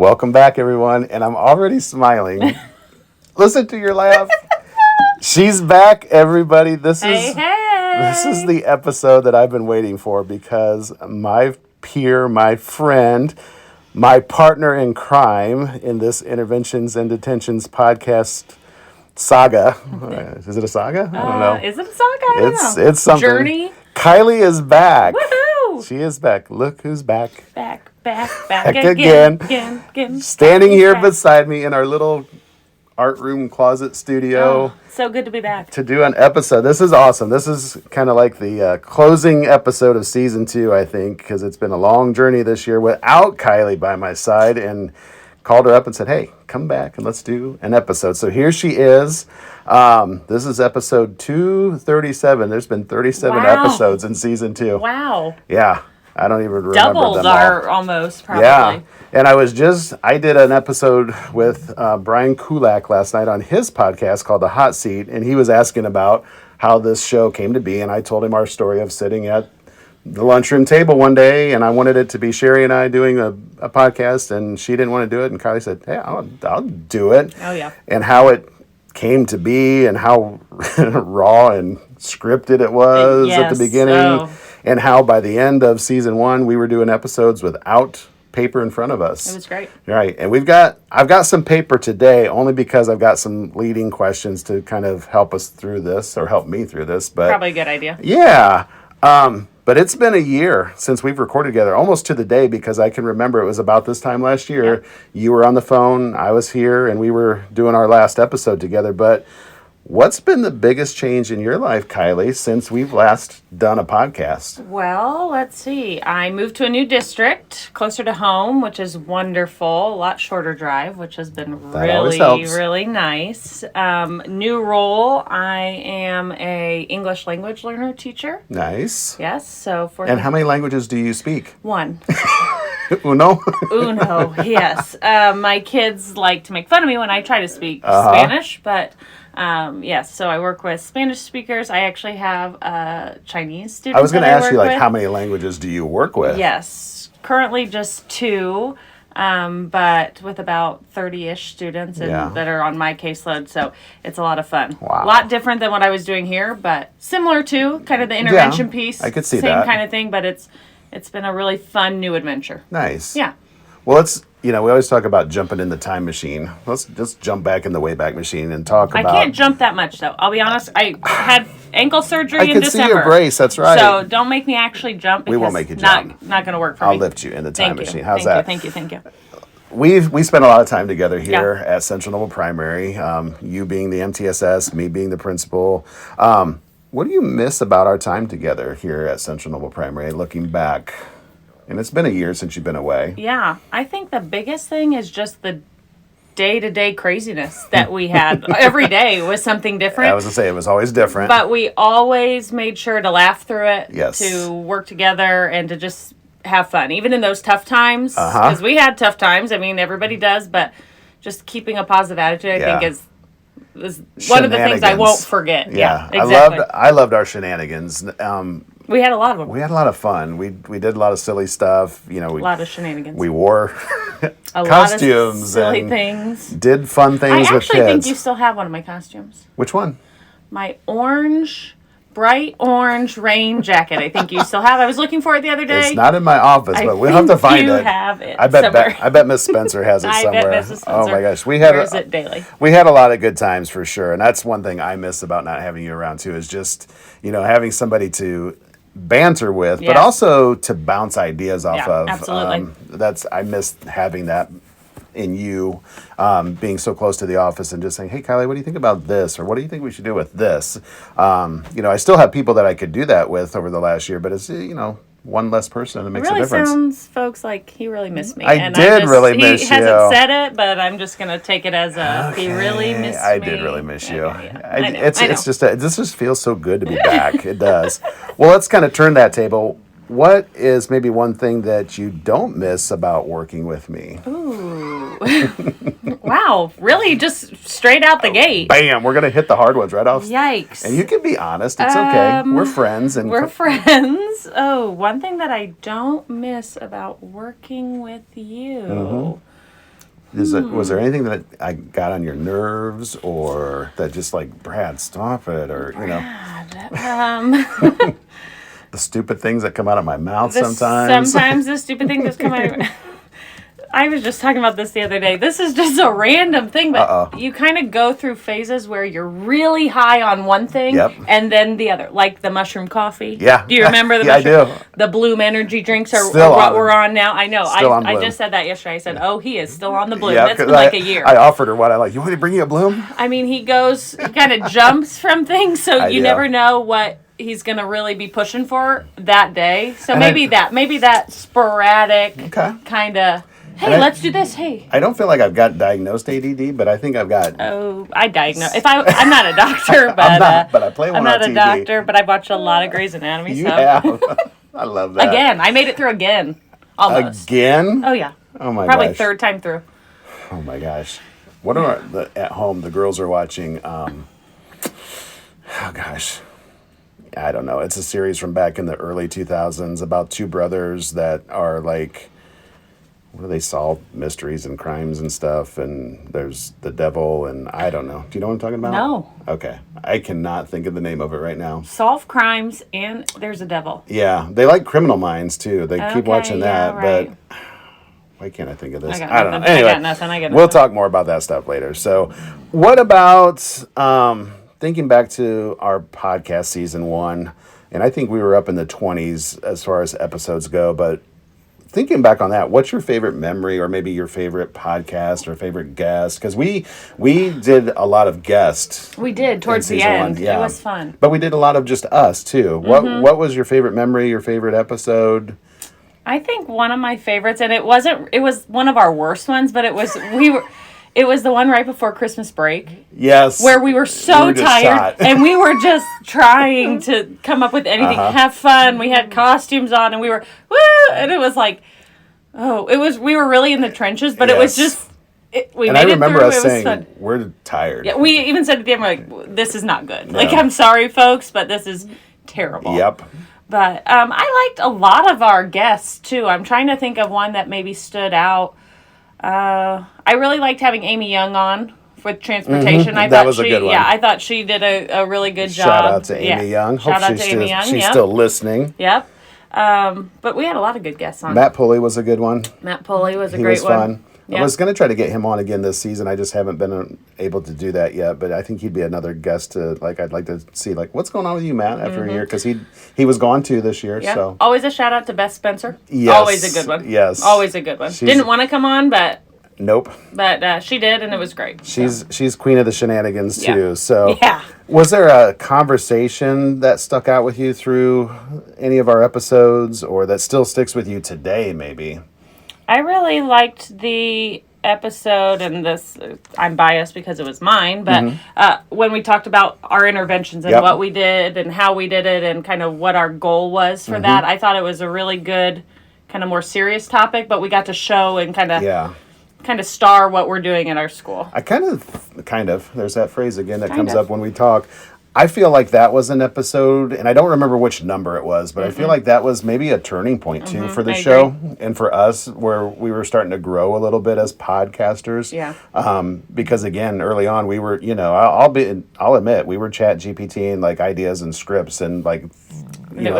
Welcome back, everyone. And I'm already smiling. Listen to your laugh. She's back, everybody. This is the episode that I've been waiting for because my peer, my friend, my partner in crime in this Interventions and Detentions podcast saga. Is it a saga? I don't know. Is it a saga? I don't know. It's something. Journey. Kylie is back. Woohoo! She is back. Look who's back. Back again. Standing here beside me in our little art room closet studio. Oh, so good to be back. To do an episode. This is awesome. This is kind of like the closing episode of season 2, I think, because it's been a long journey this year without Kylie by my side, and called her up and said, hey, come back and let's do an episode. So here she is. This is episode 237. There's been 37 episodes in season 2. Wow. Yeah. I don't even remember Doubled them all. our almost, probably. Yeah. And I did an episode with Brian Kulak last night on his podcast called The Hot Seat, and he was asking about how this show came to be, and I told him our story of sitting at the lunchroom table one day, and I wanted it to be Sherry and I doing a podcast, and she didn't want to do it, and Kylie said, hey, I'll do it. Oh, yeah. And how it came to be and how raw and scripted it was at the beginning, and how by the end of season 1, we were doing episodes without paper in front of us. It was great. Right. And I've got some paper today only because I've got some leading questions to kind of help us through this, or help me through this. But probably a good idea. Yeah. But it's been a year since we've recorded together, almost to the day, because I can remember it was about this time last year. Yep. You were on the phone, I was here, and we were doing our last episode together. But what's been the biggest change in your life, Kylie, since we've last done a podcast? Well, let's see. I moved to a new district, closer to home, which is wonderful. A lot shorter drive, which has been really nice. New role. I am a English language learner teacher. Nice. Yes. So And how many languages do you speak? 1. Uno? Uno, yes. My kids like to make fun of me when I try to speak Spanish, but yes, so I work with Spanish speakers. I actually have a Chinese student. I was going to ask you, how many languages do you work with? Yes, currently just 2, but with about 30-ish students that are on my caseload, so it's a lot of fun. Wow. A lot different than what I was doing here, but similar to kind of the intervention piece. I could see same that. Same kind of thing, but it's been a really fun new adventure. Nice. Yeah. Well, we always talk about jumping in the time machine. Let's just jump back in the Wayback Machine and talk about... I can't jump that much, though. I'll be honest. I had ankle surgery in December. I could see your brace. That's right. So don't make me actually jump. We won't make you jump. Not going to work for me. I'll lift you in the time machine. How's that? Thank you. We spent a lot of time together here at Central Noble Primary. You being the MTSS, me being the principal. What do you miss about our time together here at Central Noble Primary, looking back? And it's been a year since you've been away. Yeah. I think the biggest thing is just the day-to-day craziness that we had. Every day was something different. I was going to say, it was always different. But we always made sure to laugh through it, yes, to work together, and to just have fun. Even in those tough times, because we had tough times. I mean, everybody does, but just keeping a positive attitude, I think, is one of the things I won't forget. Yeah, exactly. I loved our shenanigans. We had a lot of them. We had a lot of fun. We did a lot of silly stuff. A lot of shenanigans. We wore costumes lot of silly things. Did fun things with kids. I actually think you still have one of my costumes. Which one? My bright orange rain jacket. I think you still have. I was looking for it the other day. It's not in my office, but we'll have to find it. You have it. I bet Miss Spencer has it somewhere. I bet Mrs. Spencer oh my gosh, wears it daily. We had a lot of good times for sure, and that's one thing I miss about not having you around too. Is just having somebody to banter with, but also to bounce ideas off of. Absolutely. I miss having that in you, being so close to the office and just saying, hey, Kylie, what do you think about this? Or what do you think we should do with this? I still have people that I could do that with over the last year, but it's, one less person, it makes a difference. It really sounds, folks, like he really missed me. I did really miss you. He hasn't said it, but I'm just going to take it as he really missed me. I did really miss you. I know. It's just, this just feels so good to be back. It does. Well, let's kind of turn that table. What is maybe one thing that you don't miss about working with me? Ooh. Wow. Really? Just straight out the gate. Bam. We're going to hit the hard ones right off. Yikes. And you can be honest. It's okay. We're friends. We're friends. Oh, one thing that I don't miss about working with you. Was there anything that I got on your nerves, or that just like, Brad, stop it, or the stupid things that come out of my mouth sometimes. Sometimes the stupid things that come out. I was just talking about this the other day. This is just a random thing, but you kind of go through phases where you're really high on one thing and then the other, like the mushroom coffee. Yeah. Do you remember the mushroom? I do. The Bloom energy drinks are what we're on now. I know. I Bloom. just said that yesterday. I said, he is still on the Bloom. It's been like a year. I offered her what I like. You want me to bring you a Bloom? I mean, he kind of jumps from things, so you never know what he's going to really be pushing for that day. So maybe that sporadic kind of... Hey, let's do this. Hey. I don't feel like I've got diagnosed ADD, but I think I've got... Oh, I diagnose. I'm not a doctor, but... but I play one on TV. I'm not a doctor, but I've watched a lot of Grey's Anatomy. You have. I love that. Again. I made it through again. Almost. Again? Oh, yeah. Oh, my gosh. Probably third time through. Oh, my gosh. What are at home, the girls are watching... oh, gosh. I don't know. It's a series from back in the early 2000s about two brothers that are like... What do they solve? Mysteries and crimes and stuff, and there's the devil, and I don't know. Do you know what I'm talking about? No. Okay. I cannot think of the name of it right now. Solve crimes, and there's a devil. Yeah. They like Criminal Minds, too. They keep watching that, right. But why can't I think of this? I don't know. Anyway, I got nothing. We'll talk more about that stuff later. So what about thinking back to our podcast season 1, and I think we were up in the 20s as far as episodes go, but thinking back on that, what's your favorite memory, or maybe your favorite podcast or favorite guest? Because we did a lot of guests. We did towards the end. Yeah. It was fun. But we did a lot of just us too. What was your favorite memory? Your favorite episode? I think one of my favorites, and it was one of our worst ones, but it was the one right before Christmas break. Yes. Where we were so tired and we were just trying to come up with anything, have fun. We had costumes on and we were, woo! And it was like, we were really in the trenches, but it was just, we made it through. And I remember us saying, we're tired. Yeah, we even said at the end, we're like, this is not good. No. Like, I'm sorry, folks, but this is terrible. Yep. But I liked a lot of our guests, too. I'm trying to think of one that maybe stood out. I really liked having Amy Young on with transportation. That was a good one. Yeah, I thought she did a really good job. Shout out to Amy Young. Shout out to Amy Young. She's still listening. Yep. But we had a lot of good guests on. Matt Pulley was a good one. Matt Pulley was a great one. He was fun. Yep. I was going to try to get him on again this season. I just haven't been able to do that yet. But I think he'd be another guest to, like, I'd like to see, like, what's going on with you, Matt, after a year? Because he was gone too this year. Yeah. So always a shout out to Beth Spencer. Yes. Always a good one. Yes. Always a good one. Didn't want to come on, but... Nope. But she did, and it was great. She's queen of the shenanigans too. Yeah. So yeah. Was there a conversation that stuck out with you through any of our episodes, or that still sticks with you today, maybe? I really liked the episode, and this, I'm biased because it was mine, but when we talked about our interventions and what we did and how we did it and kind of what our goal was for that, I thought it was a really good, kind of more serious topic, but we got to show and kind of star what we're doing at our school. I kind of, there's that phrase again that comes up when we talk. I feel like that was an episode, and I don't remember which number it was, but I feel like that was maybe a turning point too for the show and for us, where we were starting to grow a little bit as podcasters. Yeah. Because again, early on, we were, I'll admit, we were chat GPTing like ideas and scripts and like, it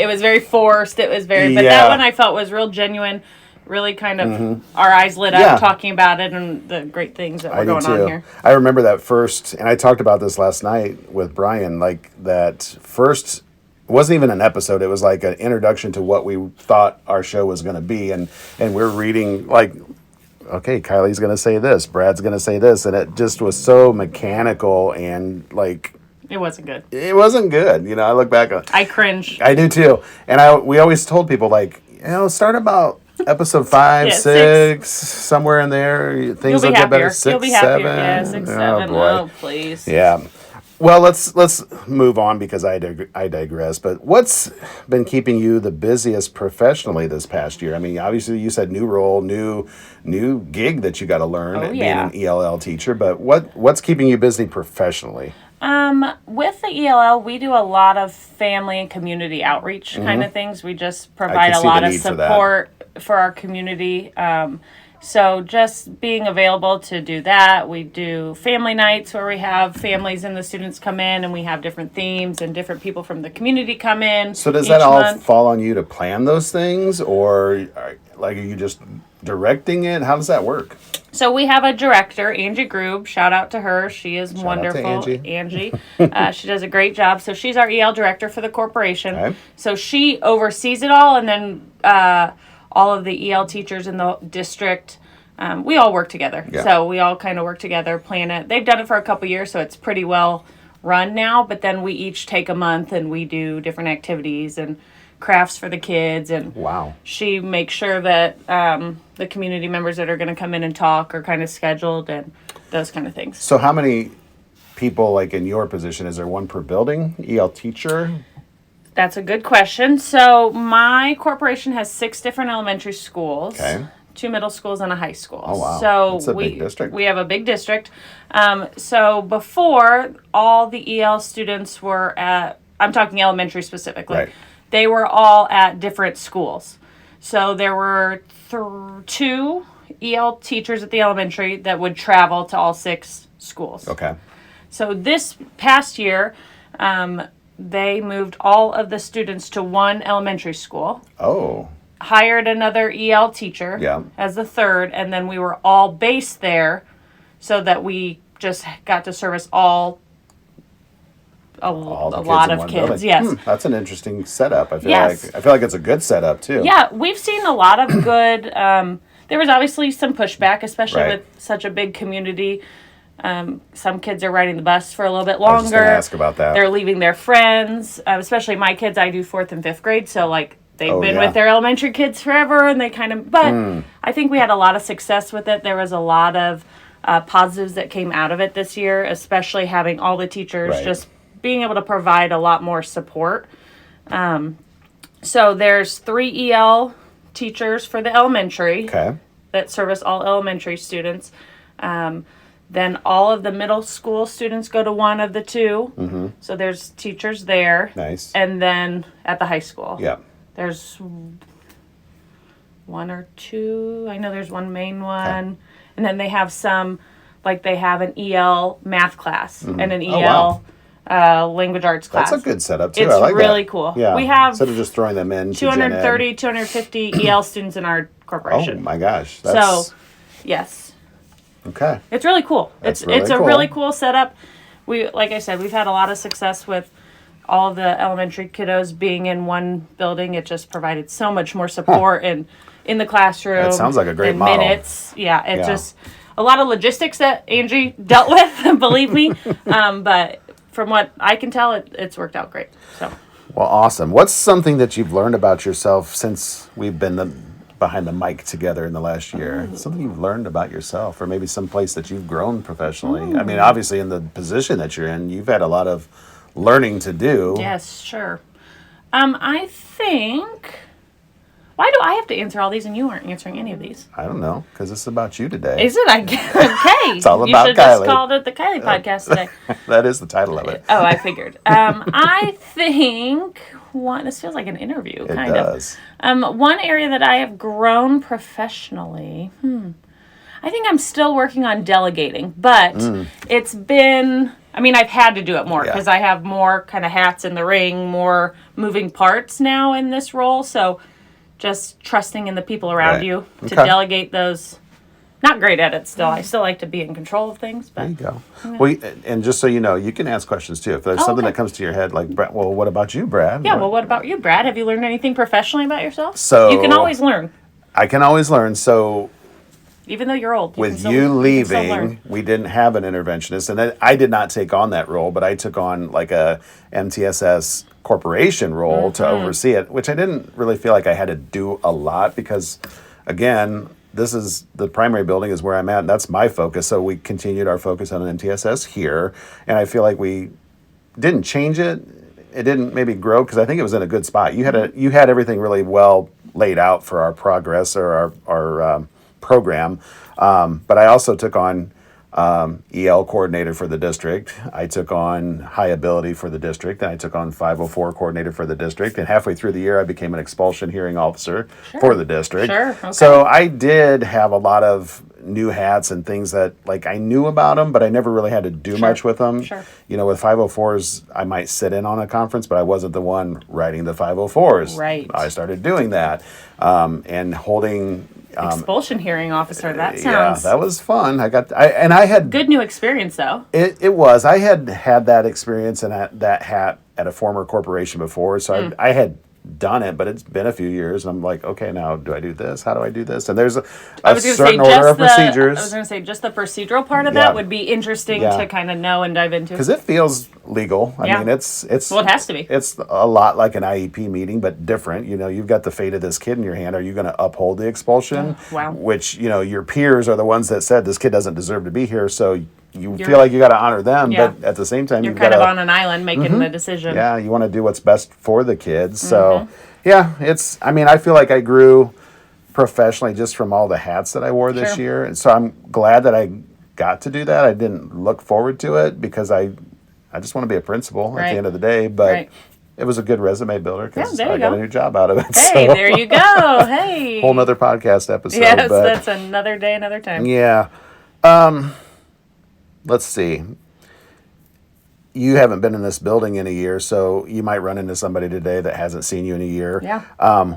was very forced. It was very, but that one I felt was real genuine. Really kind of our eyes lit up talking about it and the great things that were going on here. I remember that first, and I talked about this last night with Brian, like that first, it wasn't even an episode, it was like an introduction to what we thought our show was going to be, and we're reading like, okay, Kylie's going to say this, Brad's going to say this, and it just was so mechanical and like... It wasn't good. It wasn't good. I look back on... I cringe. I do too. And we always told people like, start about... Episode 5, 6, somewhere in there, things will get better. 6, You'll be happier. 7. Yeah, 6, 7. Oh, please. Yeah. Well, let's move on because I digress. But what's been keeping you the busiest professionally this past year? I mean, obviously you said new role, new gig that you got to learn being an ELL teacher. But what's keeping you busy professionally? With the ELL, we do a lot of family and community outreach kind of things. We just provide a lot of support for our community. So just being available to do that. We do family nights where we have families and the students come in and we have different themes and different people from the community come in. So does that all fall on you to plan those things, or are you just directing it? How does that work? So we have a director, Angie Grube. Shout out to her. She is wonderful. Out to Angie. She does a great job. So she's our EL director for the corporation. Okay. So she oversees it all, and then all of the EL teachers in the district, we all work together. Yeah. So we all kind of work together, plan it. They've done it for a couple years, so it's pretty well run now. But then we each take a month and we do different activities and crafts for the kids, and wow. She makes sure that the community members that are going to come in and talk are kind of scheduled and those kind of things. So how many people, like in your position, is there one per building, EL teacher? That's a good question. So my corporation has 6 different elementary schools. Okay. 2 middle schools and a high school. Oh, wow. So that's a big district. We have a big district. So before, all the EL students were at, I'm talking elementary specifically, right. They were all at different schools. So there were 2 EL teachers at the elementary that would travel to all 6 schools. Okay. So this past year, they moved all of the students to one elementary school. Oh. Hired another EL teacher as the 3rd, and then we were all based there so that we just got to service a lot of kids. Building. Yes. That's an interesting setup. I feel like it's a good setup too. Yeah, we've seen a lot of good there was obviously some pushback, especially right. with such a big community. Some kids are riding the bus for a little bit longer. I was just going to ask about that. They're leaving their friends, especially my kids. I do 4th and 5th grade, so like they've been with their elementary kids forever, and they kind of. But I think we had a lot of success with it. There was a lot of positives that came out of it this year, especially having all the teachers just being able to provide a lot more support. So there's 3 EL teachers for the elementary that service all elementary students. Then all of the middle school students go to one of the 2. Mm-hmm. So there's teachers there. Nice. And then at the high school. Yeah. There's 1 or 2. I know there's one main one. Okay. And then they have some, like they have an EL math class and an EL language arts class. That's a good setup too. It's I like really that. cool. Yeah. We have instead of just throwing them in 230, 250 EL students in our corporation. Oh my gosh. So, yes. Okay. It's really cool. It's a really cool setup. Like I said, we've had a lot of success with all the elementary kiddos being in one building. It just provided so much more support and in the classroom. That sounds like a great model. Minutes. Yeah, just a lot of logistics that Angie dealt with, believe me. But from what I can tell, it's worked out great. So. Well, awesome. What's something that you've learned about yourself since we've been behind the mic together in the last year? Something you've learned about yourself, or maybe some place that you've grown professionally. I mean, obviously in the position that you're in, you've had a lot of learning to do. Yes, sure. I think, why do I have to answer all these and you aren't answering any of these? I don't know, because it's about you today. Is it? Okay. It's all about Kylie. You should just called it the Kylie podcast today. That is the title of it. Oh, I figured. I think this feels like an interview, kind of. It does. One area that I have grown professionally, I think I'm still working on delegating, but it's been, I've had to do it more because I have more kind of hats in the ring, more moving parts now in this role. So just trusting in the people around you to delegate those. Not great at it still. I still like to be in control of things. But, there you go. Yeah. Well, and just so you know, you can ask questions too. If there's something that comes to your head, like, well, what about you, Brad? Yeah, what about you, Brad? Have you learned anything professionally about yourself? So you can always learn. I can always learn. So even though you're old. With you leaving, we didn't have an interventionist. And I did not take on that role, but I took on like a MTSS corporation role to oversee it, which I didn't really feel like I had to do a lot because, again, this is the primary building is where I'm at, and that's my focus. So we continued our focus on MTSS here, and I feel like we didn't change it. It didn't maybe grow because I think it was in a good spot. You had everything really well laid out for our progress or our program, but I also took on EL coordinator for the district. I took on high ability for the district, and I took on 504 coordinator for the district. And halfway through the year, I became an expulsion hearing officer for the district. Sure. Okay. So I did have a lot of new hats and things that like I knew about them, but I never really had to do much with them. Sure. You know, with 504s, I might sit in on a conference, but I wasn't the one writing the 504s. Right. I started doing that and holding. Expulsion hearing officer. That sounds. Yeah, that was fun. I had good new experience though. It was. I had that experience and that hat at a former corporation before, so I had done it, but it's been a few years, and I'm like, okay, now do I do this? How do I do this? And there's a certain order of procedures. I was going to say just the procedural part of that would be interesting to kind of know and dive into. Because it feels legal. I mean, it's well, it has to be. It's a lot like an IEP meeting, but different. You know, you've got the fate of this kid in your hand. Are you going to uphold the expulsion? Wow. Which, you know, your peers are the ones that said this kid doesn't deserve to be here, so you feel like you got to honor them, but at the same time, you're kind of on an island making the decision. Yeah, you want to do what's best for the kids. So, yeah, I mean, I feel like I grew professionally just from all the hats that I wore this year. And so I'm glad that I got to do that. I didn't look forward to it because I just want to be a principal at the end of the day. But it was a good resume builder because I got a new job out of it. Hey, so. There you go. Hey. Whole nother podcast episode. Yes, that's another day, another time. Yeah. Let's see. You haven't been in this building in a year, so you might run into somebody today that hasn't seen you in a year. Yeah.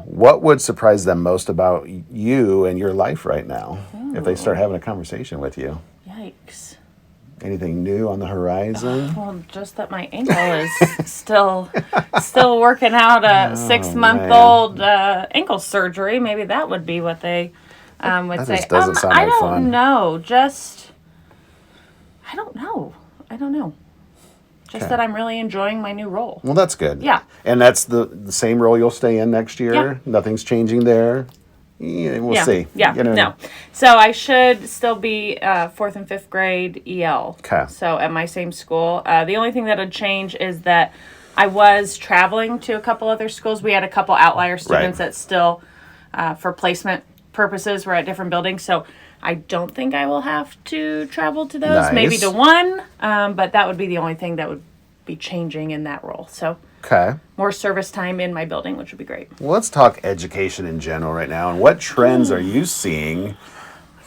What would surprise them most about you and your life right now if they start having a conversation with you? Yikes. Anything new on the horizon? Well, just that my ankle is still working out a 6-month-old ankle surgery. Maybe that would be what they would say. Just doesn't sound like fun. I don't know. I don't know. Just that I'm really enjoying my new role. Well, that's good. Yeah. And that's the same role you'll stay in next year? Yeah. Nothing's changing there? Yeah, we'll see. Yeah, no. So I should still be 4th and 5th grade EL. Okay. So at my same school. The only thing that would change is that I was traveling to a couple other schools. We had a couple outlier students that still, for placement purposes, were at different buildings. So I don't think I will have to travel to those. Nice. Maybe to one, but that would be the only thing that would be changing in that role. So more service time in my building, which would be great. Well, let's talk education in general right now. And what trends are you seeing,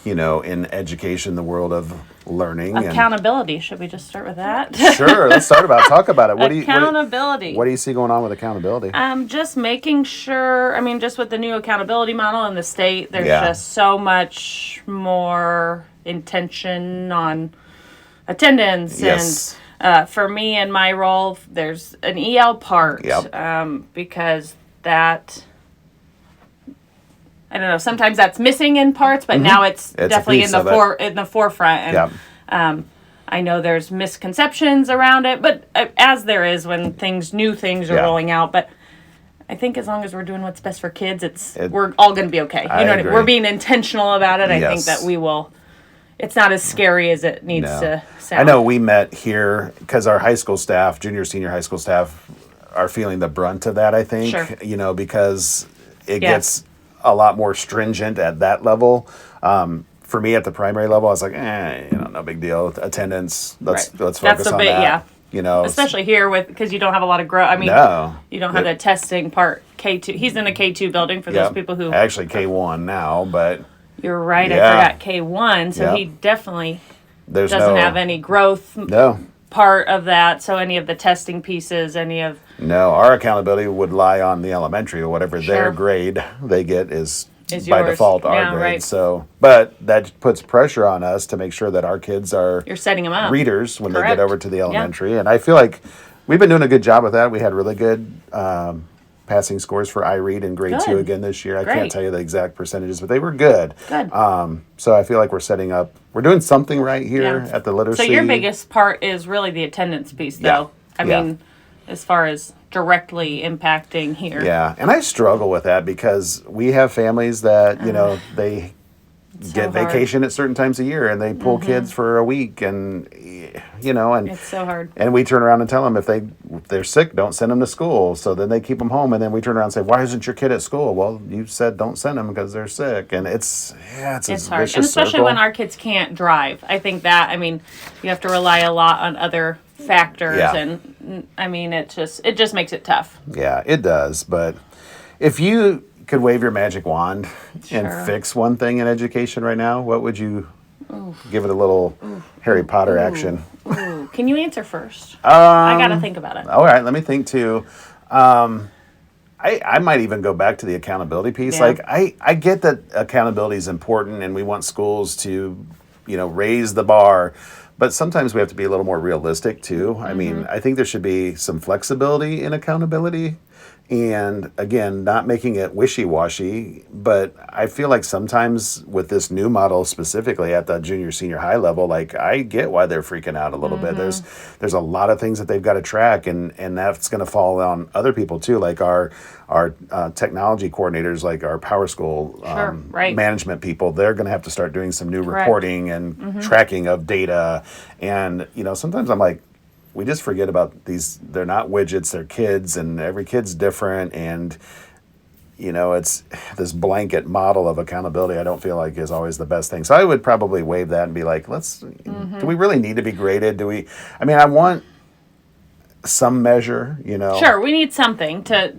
you know, in education, the world of learning? Accountability. Should we just start with that? Sure. Let's talk about it. Accountability. What do you see going on with accountability? Just making sure, just with the new accountability model in the state, there's just so much more intention on attendance. Yes. And for me in my role, there's an EL part. Because that... I don't know. Sometimes that's missing in parts, but now it's definitely in the forefront. And I know there's misconceptions around it, but as there is when new things are rolling out. But I think as long as we're doing what's best for kids, we're all going to be okay. You know what I mean? We're being intentional about it. I think that we will. It's not as scary as it needs to sound. I know we met here because our high school staff, junior, senior high school staff, are feeling the brunt of that. I think you know because it gets a lot more stringent at that level. For me at the primary level, I was like, no big deal. Attendance, let's focus on that. Yeah. You know, especially here because you don't have a lot of growth. You don't have the testing part. K2. He's in the K2 building for those people who actually K1 now, but you're right. I forgot K1, so he definitely doesn't have any growth. Part of that, so any of the testing pieces, our accountability would lie on the elementary or whatever their grade they get is by yours. default our grade. Right. So, but that puts pressure on us to make sure that our kids are setting them up readers when they get over to the elementary, and I feel like we've been doing a good job with that. We had really good passing scores for iRead in grade 2 again this year. I can't tell you the exact percentages, but they were good. So I feel like we're doing something right here at the literacy. So your biggest part is really the attendance piece, though. I mean, as far as directly impacting here. Yeah, and I struggle with that because we have families that, they get vacation at certain times a year, and they pull kids for a week, and and it's so hard. And we turn around and tell them if they're sick, don't send them to school. So then they keep them home, and then we turn around and say, why isn't your kid at school? Well, you said don't send them because they're sick, and it's hard, and vicious especially circle. when our kids can't drive. I think that you have to rely a lot on other factors, and it just makes it tough. Yeah, it does. But if you could wave your magic wand and fix one thing in education right now, what would you give it a little Harry Potter action? Ooh. Can you answer first? I got to think about it. All right, let me think too. I might even go back to the accountability piece. Yeah. Like, I get that accountability is important and we want schools to, raise the bar. But sometimes we have to be a little more realistic too. I mean, I think there should be some flexibility in accountability. And again, not making it wishy-washy, but I feel like sometimes with this new model specifically at the junior, senior high level, like I get why they're freaking out a little bit. There's a lot of things that they've got to track, and that's going to fall on other people too, like our technology coordinators, like our Power School management people. They're going to have to start doing some new reporting and tracking of data. And sometimes I'm like, we just forget about these. They're not widgets, they're kids, and every kid's different. And, it's this blanket model of accountability I don't feel like is always the best thing. So I would probably waive that and be like, do we really need to be graded? I want some measure, Sure, we need something to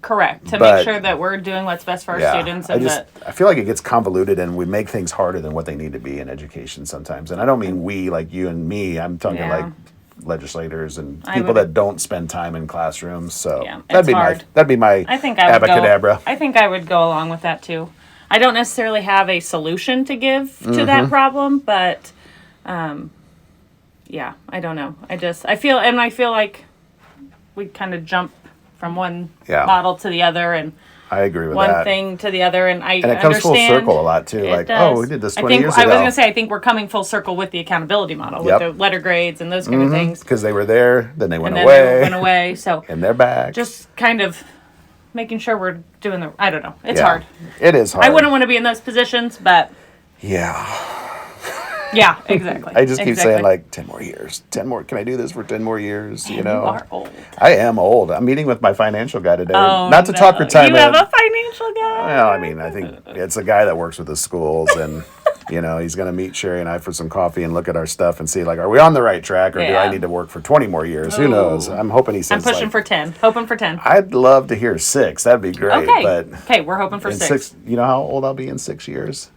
correct, to make sure that we're doing what's best for our students. And I feel like it gets convoluted and we make things harder than what they need to be in education sometimes. And I don't mean we, like you and me. I'm talking like legislators and people that don't spend time in classrooms. So that'd be my abracadabra. I think I would go along with that too. I don't necessarily have a solution to give to that problem, but I don't know. I feel like we kind of jump from one model to the other, and I agree with one that. thing to the other, and it comes full circle a lot too. Like, we did this 20 years ago. I was going to say, I think we're coming full circle with the accountability model, with the letter grades and those kind of things. Because they were there, then they went away. So and they're back. Just kind of making sure we're doing I don't know. It's hard. It is hard. I wouldn't want to be in those positions, but yeah, exactly. I just keep saying, like, 10 more years. 10 more. Can I do this for 10 more years? You are old. I am old. I'm meeting with my financial guy today. Not to talk retirement. You have a financial guy? Well, I think it's a guy that works with the schools, and, he's going to meet Sherry and I for some coffee and look at our stuff and see, like, are we on the right track, or do I need to work for 20 more years? Who knows? I'm hoping he says, I'm pushing for 10. Hoping for 10. I'd love to hear 6. That'd be great. Okay, we're hoping for 6. You know how old I'll be in 6 years?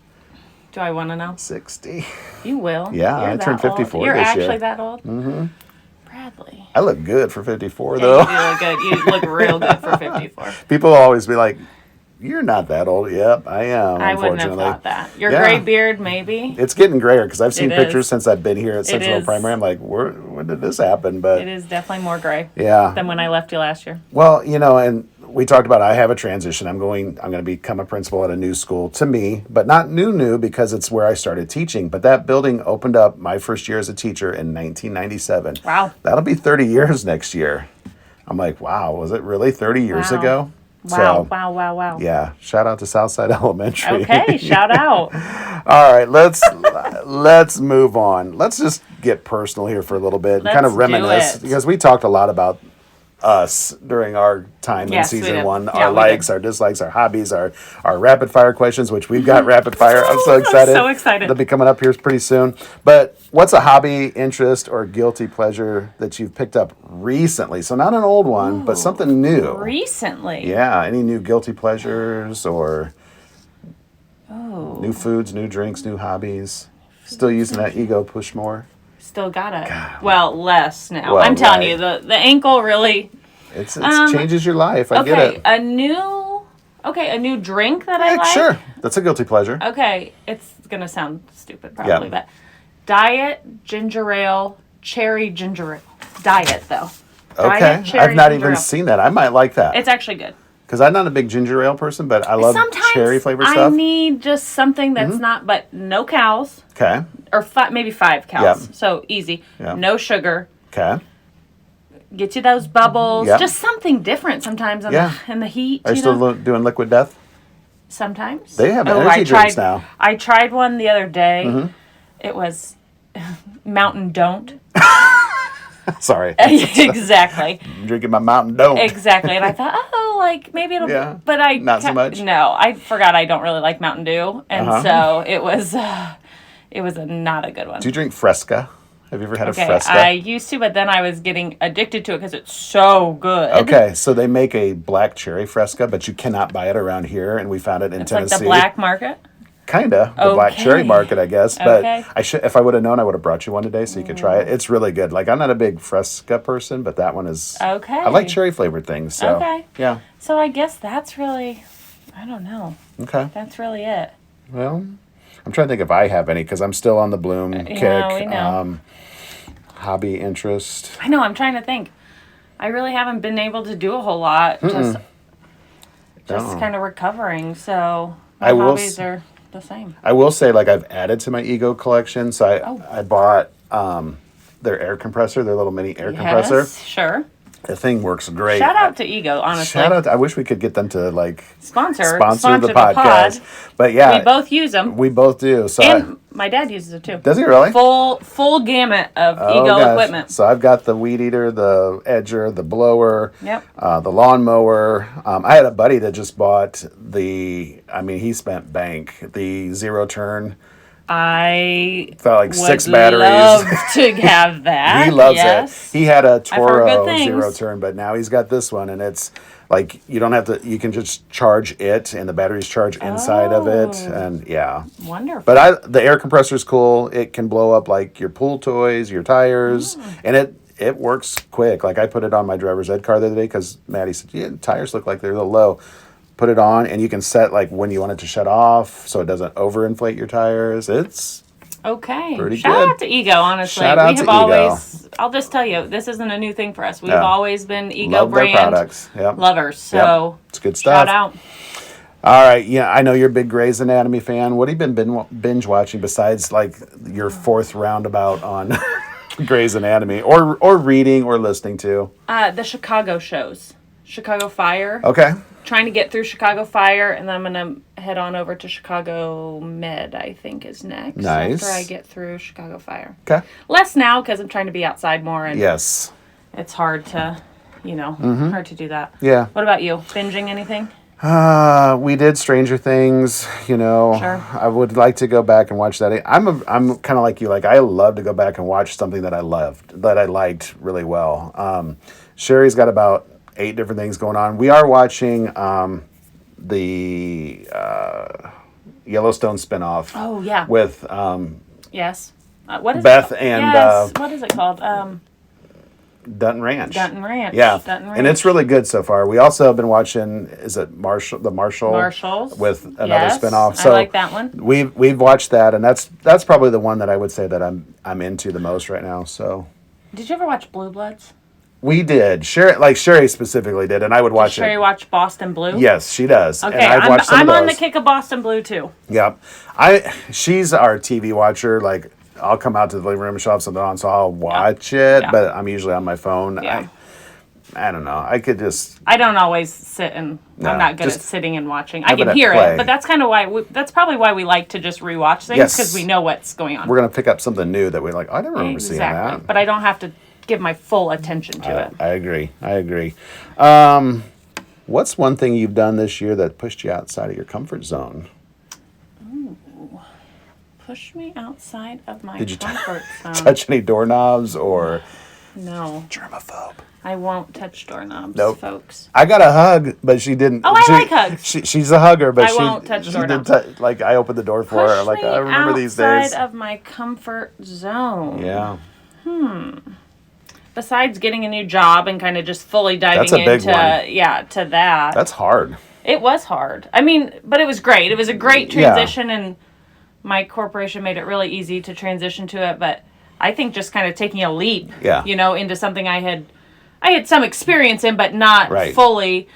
Do I want to know? 60. You will. Yeah, I turned 54 this year. You're actually that old? Mm-hmm. Bradley. I look good for 54, though. You do look good. You look real good for 54. People always be like, you're not that old. Yep, I am, I wouldn't have thought that. Your gray beard, maybe? It's getting grayer, because I've seen pictures since I've been here at Central Primary. I'm like, when did this happen? But it is definitely more gray than when I left you last year. Well, and we talked about I have a transition. I'm going to become a principal at a new school, to me, but not new because it's where I started teaching. But that building opened up my first year as a teacher in 1997. Wow. That'll be 30 years next year. I'm like, wow, was it really 30 years ago? Wow. Yeah, shout out to Southside Elementary. Okay, shout out. All right, let's move on. Let's just get personal here for a little bit and kind of reminisce, because we talked a lot about us during our time in season 1, our likes, our dislikes, our hobbies, our rapid fire questions, which we've got rapid fire. I'm so excited. I'm so excited. They'll be coming up here pretty soon. But what's a hobby, interest, or guilty pleasure that you've picked up recently? So not an old one, but something new. Recently? Yeah. Any new guilty pleasures or new foods, new drinks, new hobbies? Still using that ego push more? Still got it. God. Well, less now. Well, I'm telling you, the ankle really... It changes your life. I get it. A new drink that I like? Sure. That's a guilty pleasure. Okay. It's going to sound stupid probably, but Diet Ginger Ale, Cherry Ginger Ale. Diet, though. Okay. I've not even seen that. I might like that. It's actually good. Because I'm not a big ginger ale person, but I love cherry flavored stuff. I need just something that's not, but no cows. Okay. Or maybe 5 cows. Yep. So easy. Yep. No sugar. Okay. Get you those bubbles. Yep. Just something different sometimes in the heat. Are you still doing Liquid Death? Sometimes. They have energy drinks now. I tried one the other day. It was Mountain Don't. Sorry. Exactly. I'm drinking my Mountain Don't. Exactly. And I thought, like, maybe it'll... Yeah. But I... Not so much? No. I forgot I don't really like Mountain Dew. And so it was not a good one. Do you drink Fresca? Have you ever had a Fresca? I used to, but then I was getting addicted to it because it's so good. Okay, so they make a black cherry Fresca, but you cannot buy it around here, and we found it in Tennessee. Like the black market? Kinda. The black cherry market, I guess. But if I would have known, I would have brought you one today so you could try it. It's really good. Like, I'm not a big Fresca person, but that one is... Okay. I like cherry flavored things, so... Okay. Yeah. So I guess that's really... I don't know. Okay. That's really it. Well, I'm trying to think if I have any, because I'm still on the Bloom kick. Yeah, we know. Hobby interest. I know, I'm trying to think. I really haven't been able to do a whole lot. Just kind of recovering, so my hobbies are the same. I will say, like, I've added to my Ego collection, so I bought their air compressor, their little mini air compressor. Sure. The thing works great. Shout out to Ego, honestly. I wish we could get them to, like, sponsor the podcast. pod. But yeah. We both use them. We both do. So and my dad uses it too. Does he really? Full gamut of Ego equipment. So I've got the weed eater, the edger, the blower, the lawnmower. I had a buddy that just bought he spent bank, the zero turn. I like 6 batteries. Love to have that. He loves it. He had a Toro zero turn, but now he's got this one, and it's like you don't have to. You can just charge it, and the batteries charge inside of it, and wonderful. But the air compressor is cool. It can blow up like your pool toys, your tires, and it works quick. Like I put it on my driver's ed car the other day because Maddie said, "Yeah, the tires look like they're a little low." Put it on, and you can set like when you want it to shut off, so it doesn't overinflate your tires. It's pretty good. Shout out to Ego, honestly. Shout out to Ego. I'll just tell you, this isn't a new thing for us. We've always been Ego Love brand their products. lovers. So it's good stuff. Shout out. All right, I know you're a big Grey's Anatomy fan. What have you been binge watching besides like your 4th roundabout on Grey's Anatomy, or reading or listening to? The Chicago shows. Chicago Fire. Okay. Trying to get through Chicago Fire, and then I'm going to head on over to Chicago Med, I think, is next. Nice. After I get through Chicago Fire. Okay. Less now, because I'm trying to be outside more, and yes, it's hard to, hard to do that. Yeah. What about you? Binging anything? We did Stranger Things, Sure. I would like to go back and watch that. I'm kind of like you. Like, I love to go back and watch something that I liked really well. Sherry's got about 8 different things going on. We are watching the Yellowstone spinoff. Oh, yeah. With yes. What is Beth it? and yes. What is it called? Dutton Ranch. Dutton Ranch. Yeah. Dutton Ranch. And it's really good so far. We also have been watching, is it the Marshall? Marshalls. With another spinoff. So I like that one. We've watched that, and that's probably the one that I would say that I'm into the most right now. So. Did you ever watch Blue Bloods? We did. Sherry specifically did, and I would watch Does Sherry watch Boston Blue? Yes, she does. Okay, and I've watched some I'm of on the those. kick of Boston Blue too. Yep. She's our TV watcher. Like, I'll come out to the living room and she'll have something on, so I'll watch it, but I'm usually on my phone. Yeah. I don't know. I don't always sit and I'm not good at sitting and watching. I can hear play. it, but that's kind of that's probably why we like to just rewatch things, because we know what's going on. We're going to pick up something new that we're like, I never remember seeing that. But I don't have to give my full attention to it. I agree. What's one thing you've done this year that pushed you outside of your comfort zone? Ooh, push me outside of my comfort zone. Touch any doorknobs or? No. Germaphobe. I won't touch doorknobs, folks. I got a hug, but she didn't. Oh, I like hugs. She's a hugger, but I won't touch doorknobs. Like, I opened the door for her. Like, I remember these days. Outside of my comfort zone. Yeah. Besides getting a new job and kind of just fully diving That's a big into one. To that. That's hard. It was hard. I mean, but it was great. It was a great transition, and my corporation made it really easy to transition to it. But I think just kind of taking a leap, into something I had some experience in, but not fully.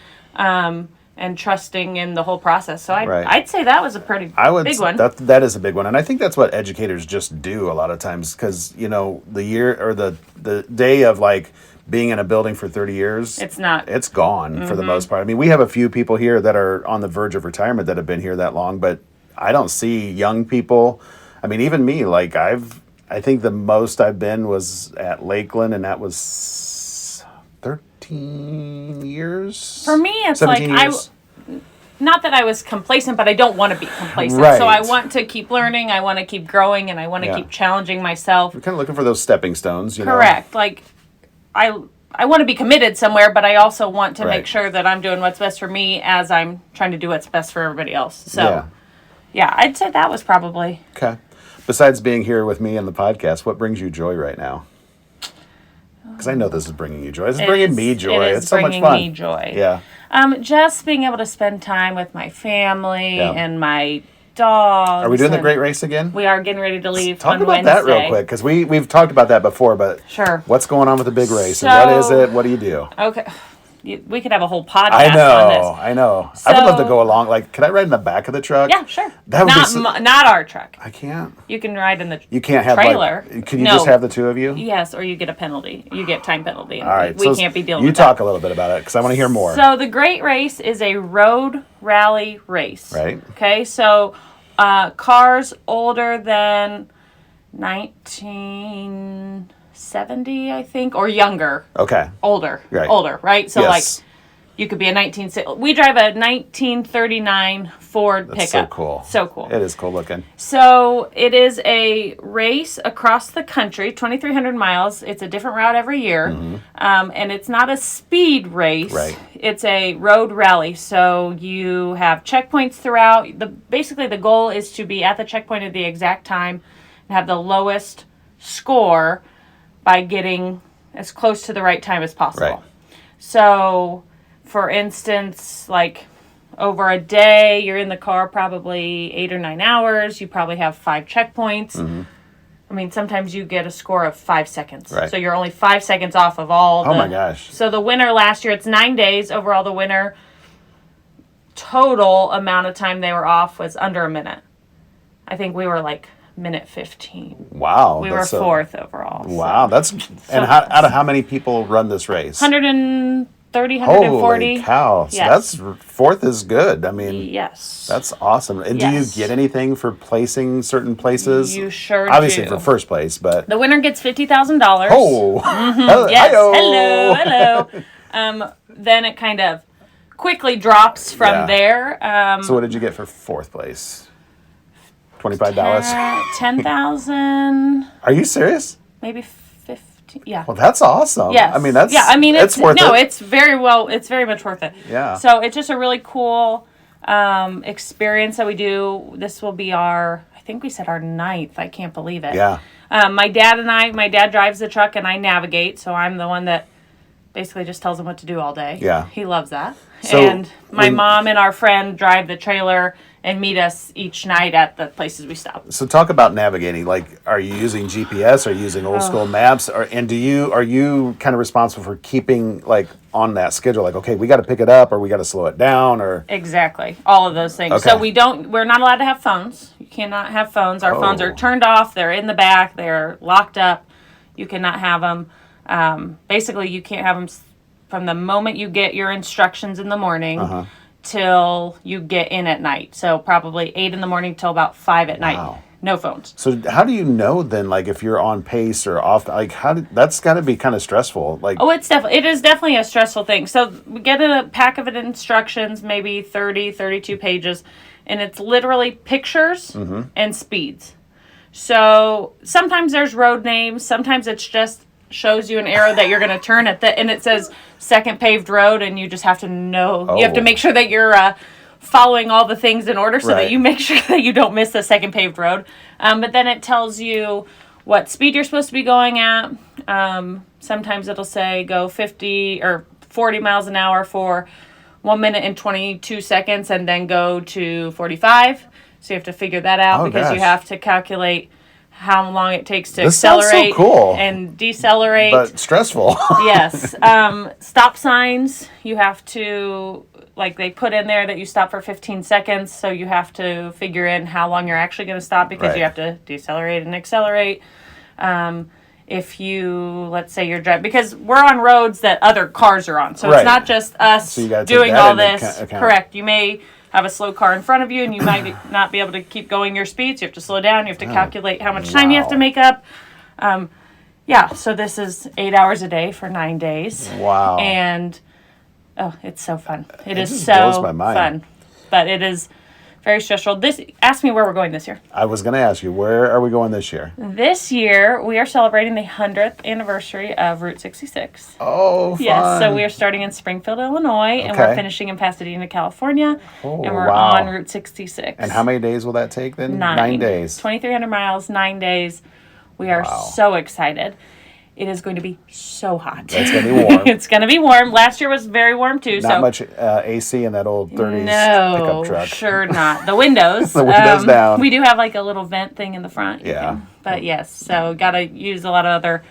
and trusting in the whole process. So Right. I'd say that was a pretty big one. That is a big one. And I think that's what educators just do a lot of times because, the year or the day of like being in a building for 30 years, it's gone for the most part. I mean, we have a few people here that are on the verge of retirement that have been here that long, but I don't see young people. I mean, even me, like I think the most I've been was at Lakeland, and that was 13 years. For me, it's like years. Not that I was complacent, but I don't want to be complacent. Right. So I want to keep learning, I want to keep growing, and I want to keep challenging myself. We're kind of looking for those stepping stones, Correct. Like, I want to be committed somewhere, but I also want to make sure that I'm doing what's best for me as I'm trying to do what's best for everybody else. So, yeah, I'd say that was probably... Okay. Besides being here with me on the podcast, what brings you joy right now? Because I know this is bringing you joy. This is bringing me joy. It's so much fun. Bringing me joy. Yeah. Just being able to spend time with my family and my dogs. Are we doing the Great Race again? We are getting ready to leave Talk on about Wednesday. that real quick, because we've talked about that before, but sure. What's going on with the big race? And what is it? What do you do? Okay. We could have a whole podcast on this. I know. I would love to go along. Like, can I ride in the back of the truck? Yeah, sure. That would not our truck. I can't. You can ride in the You can't have trailer. Can you just have the two of you? Yes, or you get a penalty. You get time penalty. All right. We can't be dealing with that. You talk a little bit about it, because I want to hear more. So the Great Race is a road rally race. Right. Okay, so cars older than 1970, I think, or younger. Okay. Older. Right? So like you could be a we drive a 1939 Ford pickup. That's so cool. So cool. It is cool looking. So it is a race across the country, 2,300 miles. It's a different route every year. And it's not a speed race. Right. It's a road rally. So you have checkpoints throughout. Basically, the goal is to be at the checkpoint at the exact time and have the lowest score by getting as close to the right time as possible. Right. So, for instance, like over a day, you're in the car probably 8 or 9 hours. You probably have 5 checkpoints. I mean, sometimes you get a score of 5 seconds. Right. So you're only 5 seconds off of all Oh my gosh. So the winner last year, it's 9 days. Overall, the winner total amount of time they were off was under a minute. I think we were like minute 15. Wow. We were fourth overall. Wow. So. And out of how many people run this race? 130, 140. Holy cow. So yes. Fourth is good. I mean, yes. That's awesome. And do you get anything for placing certain places? You sure Obviously do. for first place, but... The winner gets $50,000. Oh! Yes. Hello. Then it kind of quickly drops from there. So what did you get for fourth place? $25? $10,000. Are you serious? Maybe 15. Yeah. Well, that's awesome. Yes. I mean, it's worth it. No, it's very much worth it. Yeah. So it's just a really cool experience that we do. This will be I think we said our 9th. I can't believe it. Yeah. My dad drives the truck and I navigate, so I'm the one that basically just tells him what to do all day. Yeah. He loves that. So and my mom and our friend drive the trailer and meet us each night at the places we stop. So talk about navigating. Like, are you using GPS? Are you using old school maps? Are you kind of responsible for keeping like on that schedule? Like, okay, we got to pick it up, or we got to slow it down, or exactly all of those things. Okay. So we're not allowed to have phones. You cannot have phones. Our phones are turned off. They're in the back. They're locked up. You cannot have them. Basically, you can't have them from the moment you get your instructions in the morning till you get in at night. So probably 8 in the morning till about 5 at night. No phones. So how do you know then, like, if you're on pace or off? Like, that's got to be kind of stressful. Like, it is definitely a stressful thing. So we get a pack of instructions, maybe 30, 32 pages, and it's literally pictures and speeds. So sometimes there's road names. Sometimes it's just shows you an arrow that you're going to turn at and it says second paved road, and you just have to know. You have to make sure that you're following all the things in order so that you make sure that you don't miss the second paved road. But then it tells you what speed you're supposed to be going at. Sometimes it'll say go 50 or 40 miles an hour for 1 minute and 22 seconds and then go to 45. So you have to figure that out because you have to calculate how long it takes to accelerate and decelerate. But stressful. Yes. Stop signs, you have to like they put in there that you stop for 15 seconds, so you have to figure in how long you're actually going to stop because you have to decelerate and accelerate. If you, let's say you're driving, because we're on roads that other cars are on, so it's not just us doing all this. Correct. You may have a slow car in front of you, and you might not be able to keep going your speeds. You have to slow down. You have to calculate how much time you have to make up. So this is 8 hours a day for 9 days. Wow. And, it's so fun. It is so fun. But it is very stressful. Ask me where we're going this year. I was going to ask you, where are we going this year? This year, we are celebrating the 100th anniversary of Route 66. Oh, fun. Yes, so we are starting in Springfield, Illinois, and we're finishing in Pasadena, California, and we're on Route 66. And how many days will that take then? 9 days. 2,300 miles, 9 days. We are so excited. It is going to be so hot. It's going to be warm. It's going to be warm. Last year was very warm, too. Not much AC in that old 30s pickup truck. No, sure not. The windows. The windows down. We do have like a little vent thing in the front. Yeah. But yes, so got to use a lot of other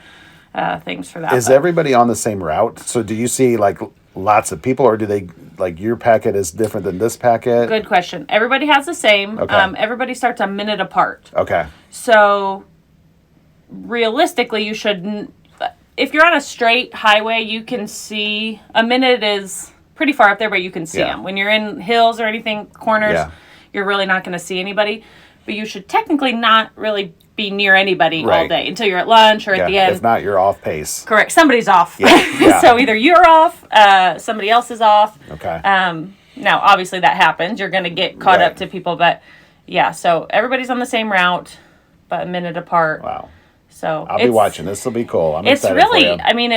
things for that. Is everybody on the same route? So do you see like lots of people, or do they, like your packet is different than this packet? Good question. Everybody has the same. Okay. Everybody starts a minute apart. Okay. So realistically, you should, if you're on a straight highway, you can see, a minute is pretty far up there, but you can see them. When you're in hills or anything, corners, you're really not going to see anybody. But you should technically not really be near anybody all day until you're at lunch or at the end. If not, you're off pace. Correct. Somebody's off. So either you're off, somebody else is off. Okay. Now, obviously that happens. You're going to get caught up to people. But yeah, so everybody's on the same route, but a minute apart. Wow. So I'll be watching. This will be cool. I'm excited really, for you. I mean,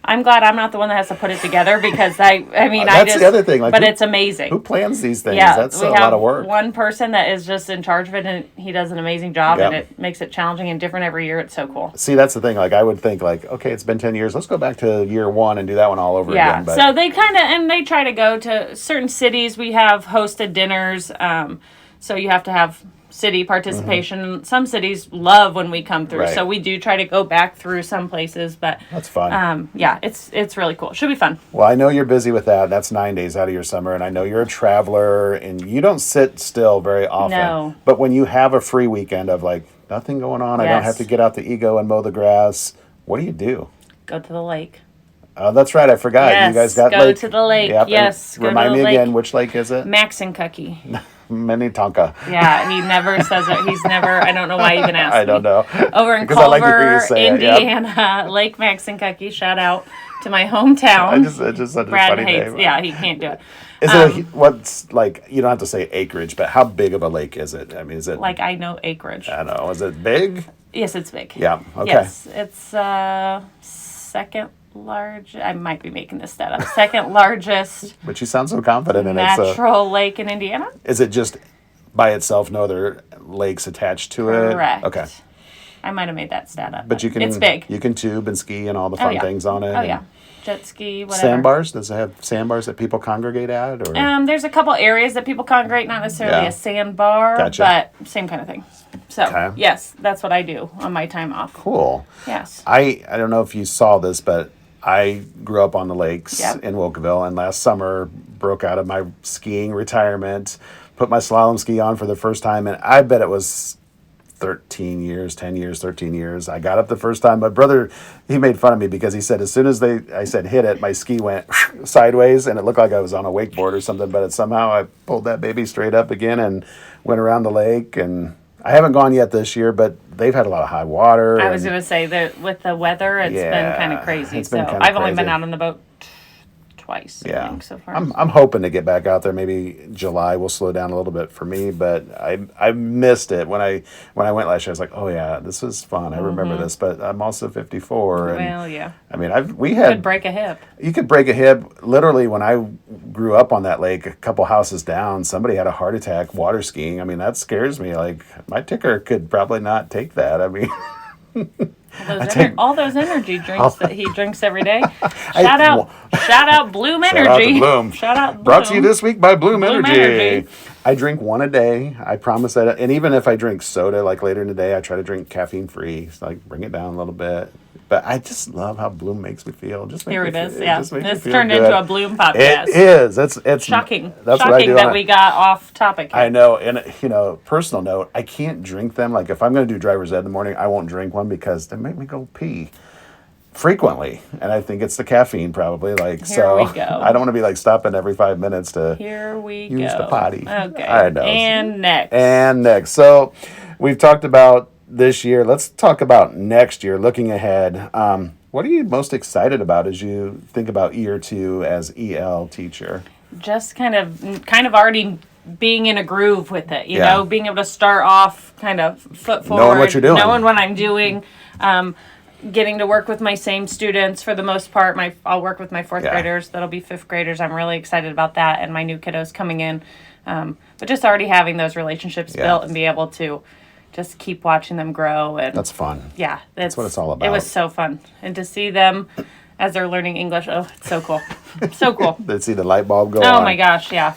I'm glad I'm not the one that has to put it together because that's the other thing. Like, but it's amazing. Who plans these things? Yeah, that's a lot of work. One person that is just in charge of it, and he does an amazing job, and it makes it challenging and different every year. It's so cool. See, that's the thing. Like, I would think, like, okay, it's been 10 years. Let's go back to year one and do that one all over again. But so they they try to go to certain cities. We have hosted dinners, so you have to have city participation. Some cities love when we come through, so we do try to go back through some places, but that's fun. It's really cool. Should be fun. Well, I know you're busy with that. That's 9 days out of your summer, and I know you're a traveler and you don't sit still very often. No. But when you have a free weekend of like nothing going on, I don't have to get out the ego and mow the grass, what do? Go to the lake. Oh, that's right. I forgot. Yes, you guys got go to the lake. Yep. Yes, go remind to the me lake. Again, which lake is it? Maxinkuckee. Minnetonka. Yeah, he never says it. He's never, I don't know why he even asked I don't know. Over in Culver, Indiana, Lake Maxinkuckee. Shout out to my hometown. I just said Brad a funny hates, name. Yeah, he can't do it. Is it what's like, you don't have to say acreage, but how big of a lake is it? I mean, is it like, I know acreage. I don't know. Is it big? Yes, it's big. Yeah. Okay. Yes, it's second large. I might be making this stat up. Second largest. But you sound so confident in it. Natural lake in Indiana. Is it just by itself? No other lakes attached to it. Correct. Okay. I might have made that stat up. But it's big. You can tube and ski and all the fun things on it. Oh yeah. Jet ski, whatever. Sandbars? Does it have sandbars that people congregate at? Or? There's a couple areas that people congregate, not necessarily a sandbar, but same kind of thing. So, yes, that's what I do on my time off. Cool. Yes. I don't know if you saw this, but I grew up on the lakes in Wilkeville, and last summer broke out of my skiing retirement, put my slalom ski on for the first time, and I bet it was 13 years. I got up the first time. My brother, he made fun of me because he said as soon as I said hit it, my ski went sideways and it looked like I was on a wakeboard or something, but somehow I pulled that baby straight up again and went around the lake. And I haven't gone yet this year, but they've had a lot of high water. I was going to say that with the weather, it's been kind of crazy. I've only been out on the boat twice, I think, so far. I'm hoping to get back out there. Maybe July will slow down a little bit for me, but I missed it when I went last year. I was like, oh yeah, this is fun. I remember this, but I'm also 54. And, well, yeah. I mean, we had. You could break a hip. You could break a hip. Literally, when I grew up on that lake, a couple houses down, somebody had a heart attack water skiing. I mean, that scares me. Like, my ticker could probably not take that. I mean. All those energy drinks that he drinks every day. Shout out Bloom Energy. Shout out Bloom. Brought to you this week by Bloom Energy. I drink one a day. I promise that. And even if I drink soda, like later in the day, I try to drink caffeine free. So like bring it down a little bit. But I just love how Bloom makes me feel. Here it is. Yeah, just makes me it's feel turned good. into a Bloom podcast. It is. It's shocking. That's shocking what I do that we got off topic here. I know, and personal note, I can't drink them. Like if I'm going to do driver's ed in the morning, I won't drink one because they make me go pee frequently, and I think it's the caffeine probably. Like Here we go. I don't want to be like stopping every 5 minutes to use the potty. Okay. I know. And next. So we've talked about this year. Let's talk about next year. Looking ahead, what are you most excited about as you think about year 2 as EL teacher? Just kind of already being in a groove with it, you know, being able to start off kind of foot forward, knowing what you're doing, knowing what I'm doing, getting to work with my same students for the most part. I'll work with my 4th graders. That'll be 5th graders. I'm really excited about that, and my new kiddos coming in. But just already having those relationships built and be able to just keep watching them grow. And that's fun. Yeah. That's what it's all about. It was so fun. And to see them as they're learning English, it's so cool. So cool. They see the light bulb go on. Oh my gosh, yeah.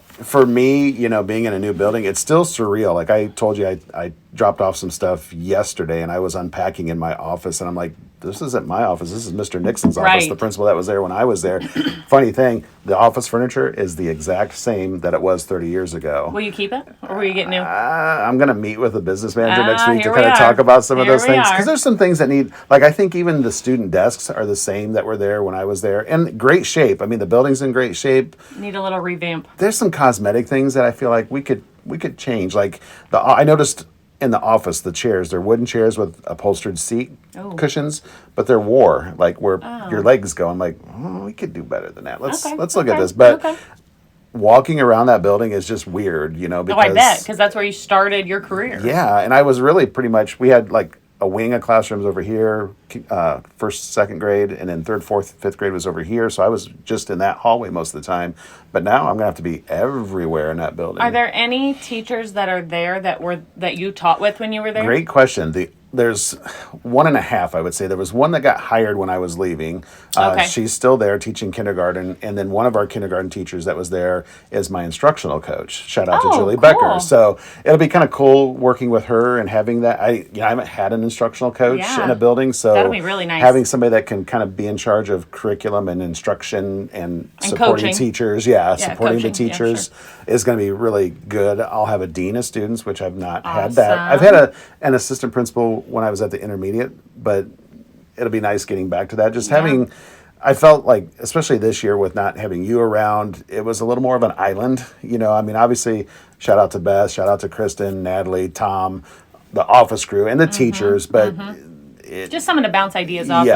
For me, being in a new building, it's still surreal. Like I told you, I dropped off some stuff yesterday, and I was unpacking in my office, and I'm like, this isn't my office. This is Mr. Nixon's office, the principal that was there when I was there. Funny thing, the office furniture is the exact same that it was 30 years ago. Will you keep it, or will you get new? I'm going to meet with the business manager next week to kind of talk about some of those things. Because there's some things that need, like I think even the student desks are the same that were there when I was there. And great shape. I mean, the building's in great shape. Need a little revamp. There's some cosmetic things that I feel like we could change. Like I noticed in the office, the chairs, they're wooden chairs with upholstered seat cushions, but they're like where your legs go. I'm like, we could do better than that. Let's look at this. But walking around that building is just weird, because I bet, because that's where you started your career. Yeah, and I was really pretty much, we had like a wing of classrooms over here, 1st, 2nd grade, and then 3rd, 4th, 5th grade was over here. So I was just in that hallway most of the time. But now I'm going to have to be everywhere in that building. Are there any teachers that are there that you taught with when you were there? Great question. There's 1.5, I would say. There was one that got hired when I was leaving. She's still there teaching kindergarten. And then one of our kindergarten teachers that was there is my instructional coach. Shout out to Julie Becker. So it'll be kind of cool working with her and having that. I haven't had an instructional coach in a building. So that'll be really nice. Having somebody that can kind of be in charge of curriculum and instruction and supporting coaching. Teachers. Supporting the teachers is going to be really good. I'll have a dean of students, which I've not had that. I've had an assistant principal when I was at the intermediate, but it'll be nice getting back to that. Just having, I felt like, especially this year with not having you around, it was a little more of an island. I mean, obviously, shout out to Beth, shout out to Kristen, Natalie, Tom, the office crew, and the teachers, but just someone to bounce ideas off of.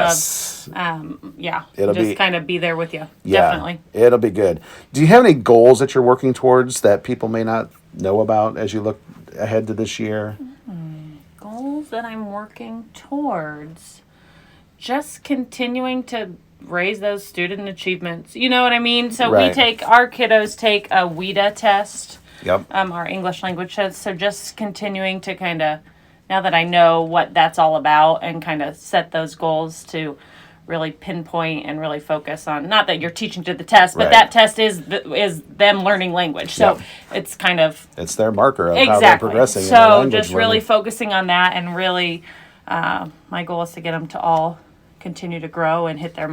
It'll just kind of be there with you. Definitely. It'll be good. Do you have any goals that you're working towards that people may not know about as you look ahead to this year? Goals that I'm working towards. Just continuing to raise those student achievements. You know what I mean? So our kiddos take a WIDA test. Yep. Our English language test. So just continuing to kind of, now that I know what that's all about, and kind of set those goals to really pinpoint and really focus on, not that you're teaching to the test, but that test is them learning language. So it's kind of, it's their marker of how they're progressing. So just really focusing on that, and really my goal is to get them to all continue to grow and hit their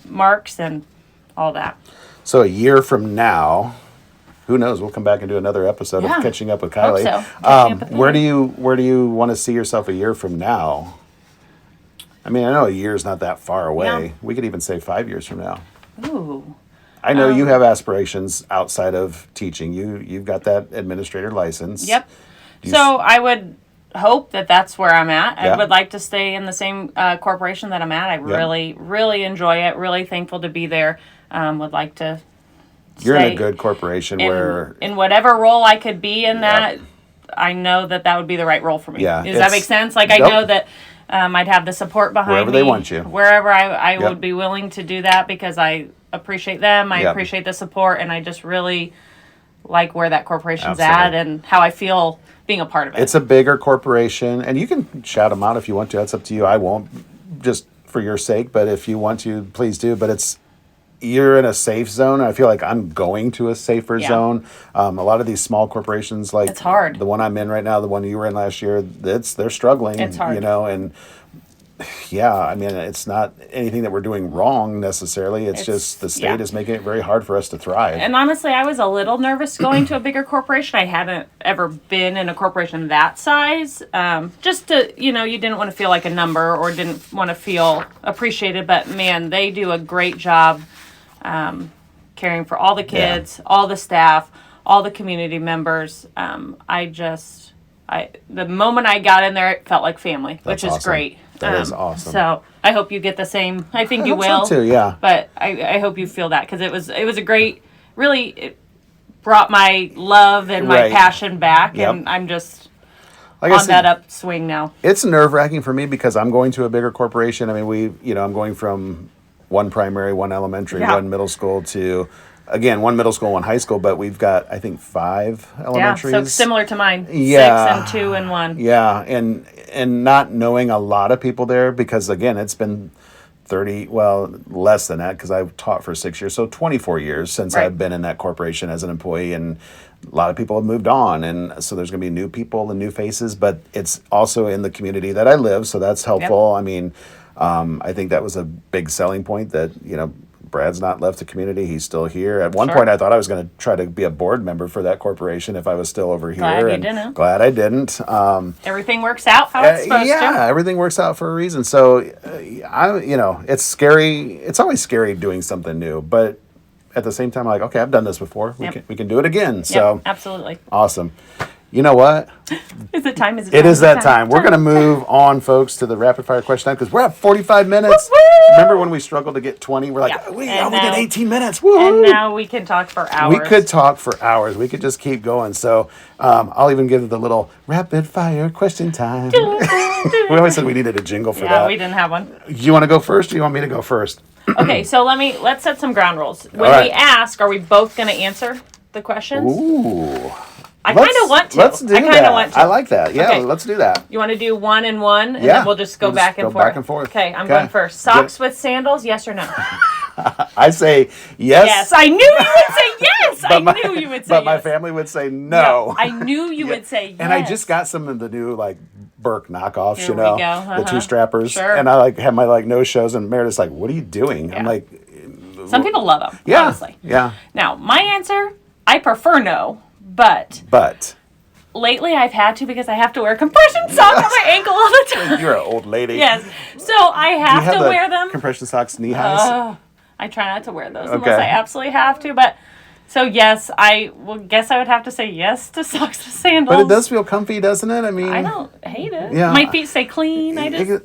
marks and all that. So a year from now, who knows? We'll come back and do another episode of Catching Up with Kylie. Hope so. Where do you want to see yourself a year from now? I mean, I know a year is not that far away. Yeah. We could even say 5 years from now. Ooh. I know you have aspirations outside of teaching. You've got that administrator license. Yep. So I would hope that that's where I'm at. I would like to stay in the same corporation that I'm at. I really, really enjoy it. Really thankful to be there. Would like to You're in a good corporation where... In whatever role I could be in that, I know that would be the right role for me. Yeah, does that make sense? Like, I know that I'd have the support behind wherever me. Wherever they want you. Wherever I would be willing to do that, because I appreciate them. I appreciate the support, and I just really like where that corporation's at and how I feel being a part of it. It's a bigger corporation, and you can shout them out if you want to. That's up to you. I won't, just for your sake, but if you want to, please do. But you're in a safe zone. I feel like I'm going to a safer zone. A lot of these small corporations, like it's hard. The one I'm in right now, the one you were in last year, they're struggling. It's hard. And Yeah, I mean, it's not anything that we're doing wrong necessarily. It's just the state is making it very hard for us to thrive. And honestly, I was a little nervous going to a bigger corporation. I hadn't ever been in a corporation that size. Just to, you didn't want to feel like a number or didn't want to feel appreciated. But man, they do a great job caring for all the kids, all the staff, all the community members. The moment I got in there, it felt like family, which is great. That is awesome. So I hope you get the same. I think you will. So too, yeah. But I hope you feel that because it was a great. Really, it brought my love and my passion back, and I'm just on that upswing now. It's nerve-wracking for me because I'm going to a bigger corporation. I mean, I'm going from one primary, one elementary, one middle school to. Again, one middle school, one high school, but we've got, I think, 5 elementaries. Yeah, so similar to mine. Yeah. 6 and 2 and 1. Yeah, and not knowing a lot of people there because, again, it's been 30, well, less than that because I've taught for 6 years. So 24 years since I've been in that corporation as an employee, and a lot of people have moved on. And so there's going to be new people and new faces, but it's also in the community that I live, so that's helpful. Yep. I mean, I think that was a big selling point that, Brad's not left the community. He's still here. At one point, I thought I was going to try to be a board member for that corporation if I was still over here. Glad I didn't. Everything works out how it's supposed to. Yeah, everything works out for a reason. So, it's scary. It's always scary doing something new, but at the same time, I'm like, okay, I've done this before. We can do it again. So, absolutely. Awesome. You know what? Is it time? It is that time. We're going to move on, folks, to the rapid fire question time because we're at 45 minutes. Woo-woo! Remember when we struggled to get 20? We're like, we did 18 minutes. Woo! And now we can talk for hours. We could talk for hours. We could just keep going. So I'll even give the little rapid fire question time. We always said we needed a jingle for that. Yeah, we didn't have one. You want to go first or you want me to go first? Okay, so let's set some ground rules. When we ask, are we both going to answer the questions? Ooh. I kind of want to. Let's do that. I like that. Yeah, let's do that. You want to do 1 and 1, and then we'll just go back and forth. Okay, I'm going first. Socks with sandals, yes or no? I say yes. Yes, I knew you would say yes. I knew you would say yes. But my family would say no. I knew you would say yes. And I just got some of the new Burke knockoffs, Here we go. the 2-strappers. Sure. And I have my no shows, and Meredith's like, "What are you doing?" Yeah. I'm like, some people love them. Yeah, honestly. Yeah. Now my answer, I prefer no, but. Lately, I've had to because I have to wear compression socks on my ankle all the time. You're an old lady. Yes. So I have to wear them. Compression socks, knee highs? I try not to wear those unless I absolutely have to. But so yes, I guess I would have to say yes to socks with sandals. But it does feel comfy, doesn't it? I mean, I don't hate it. Yeah. My feet stay clean.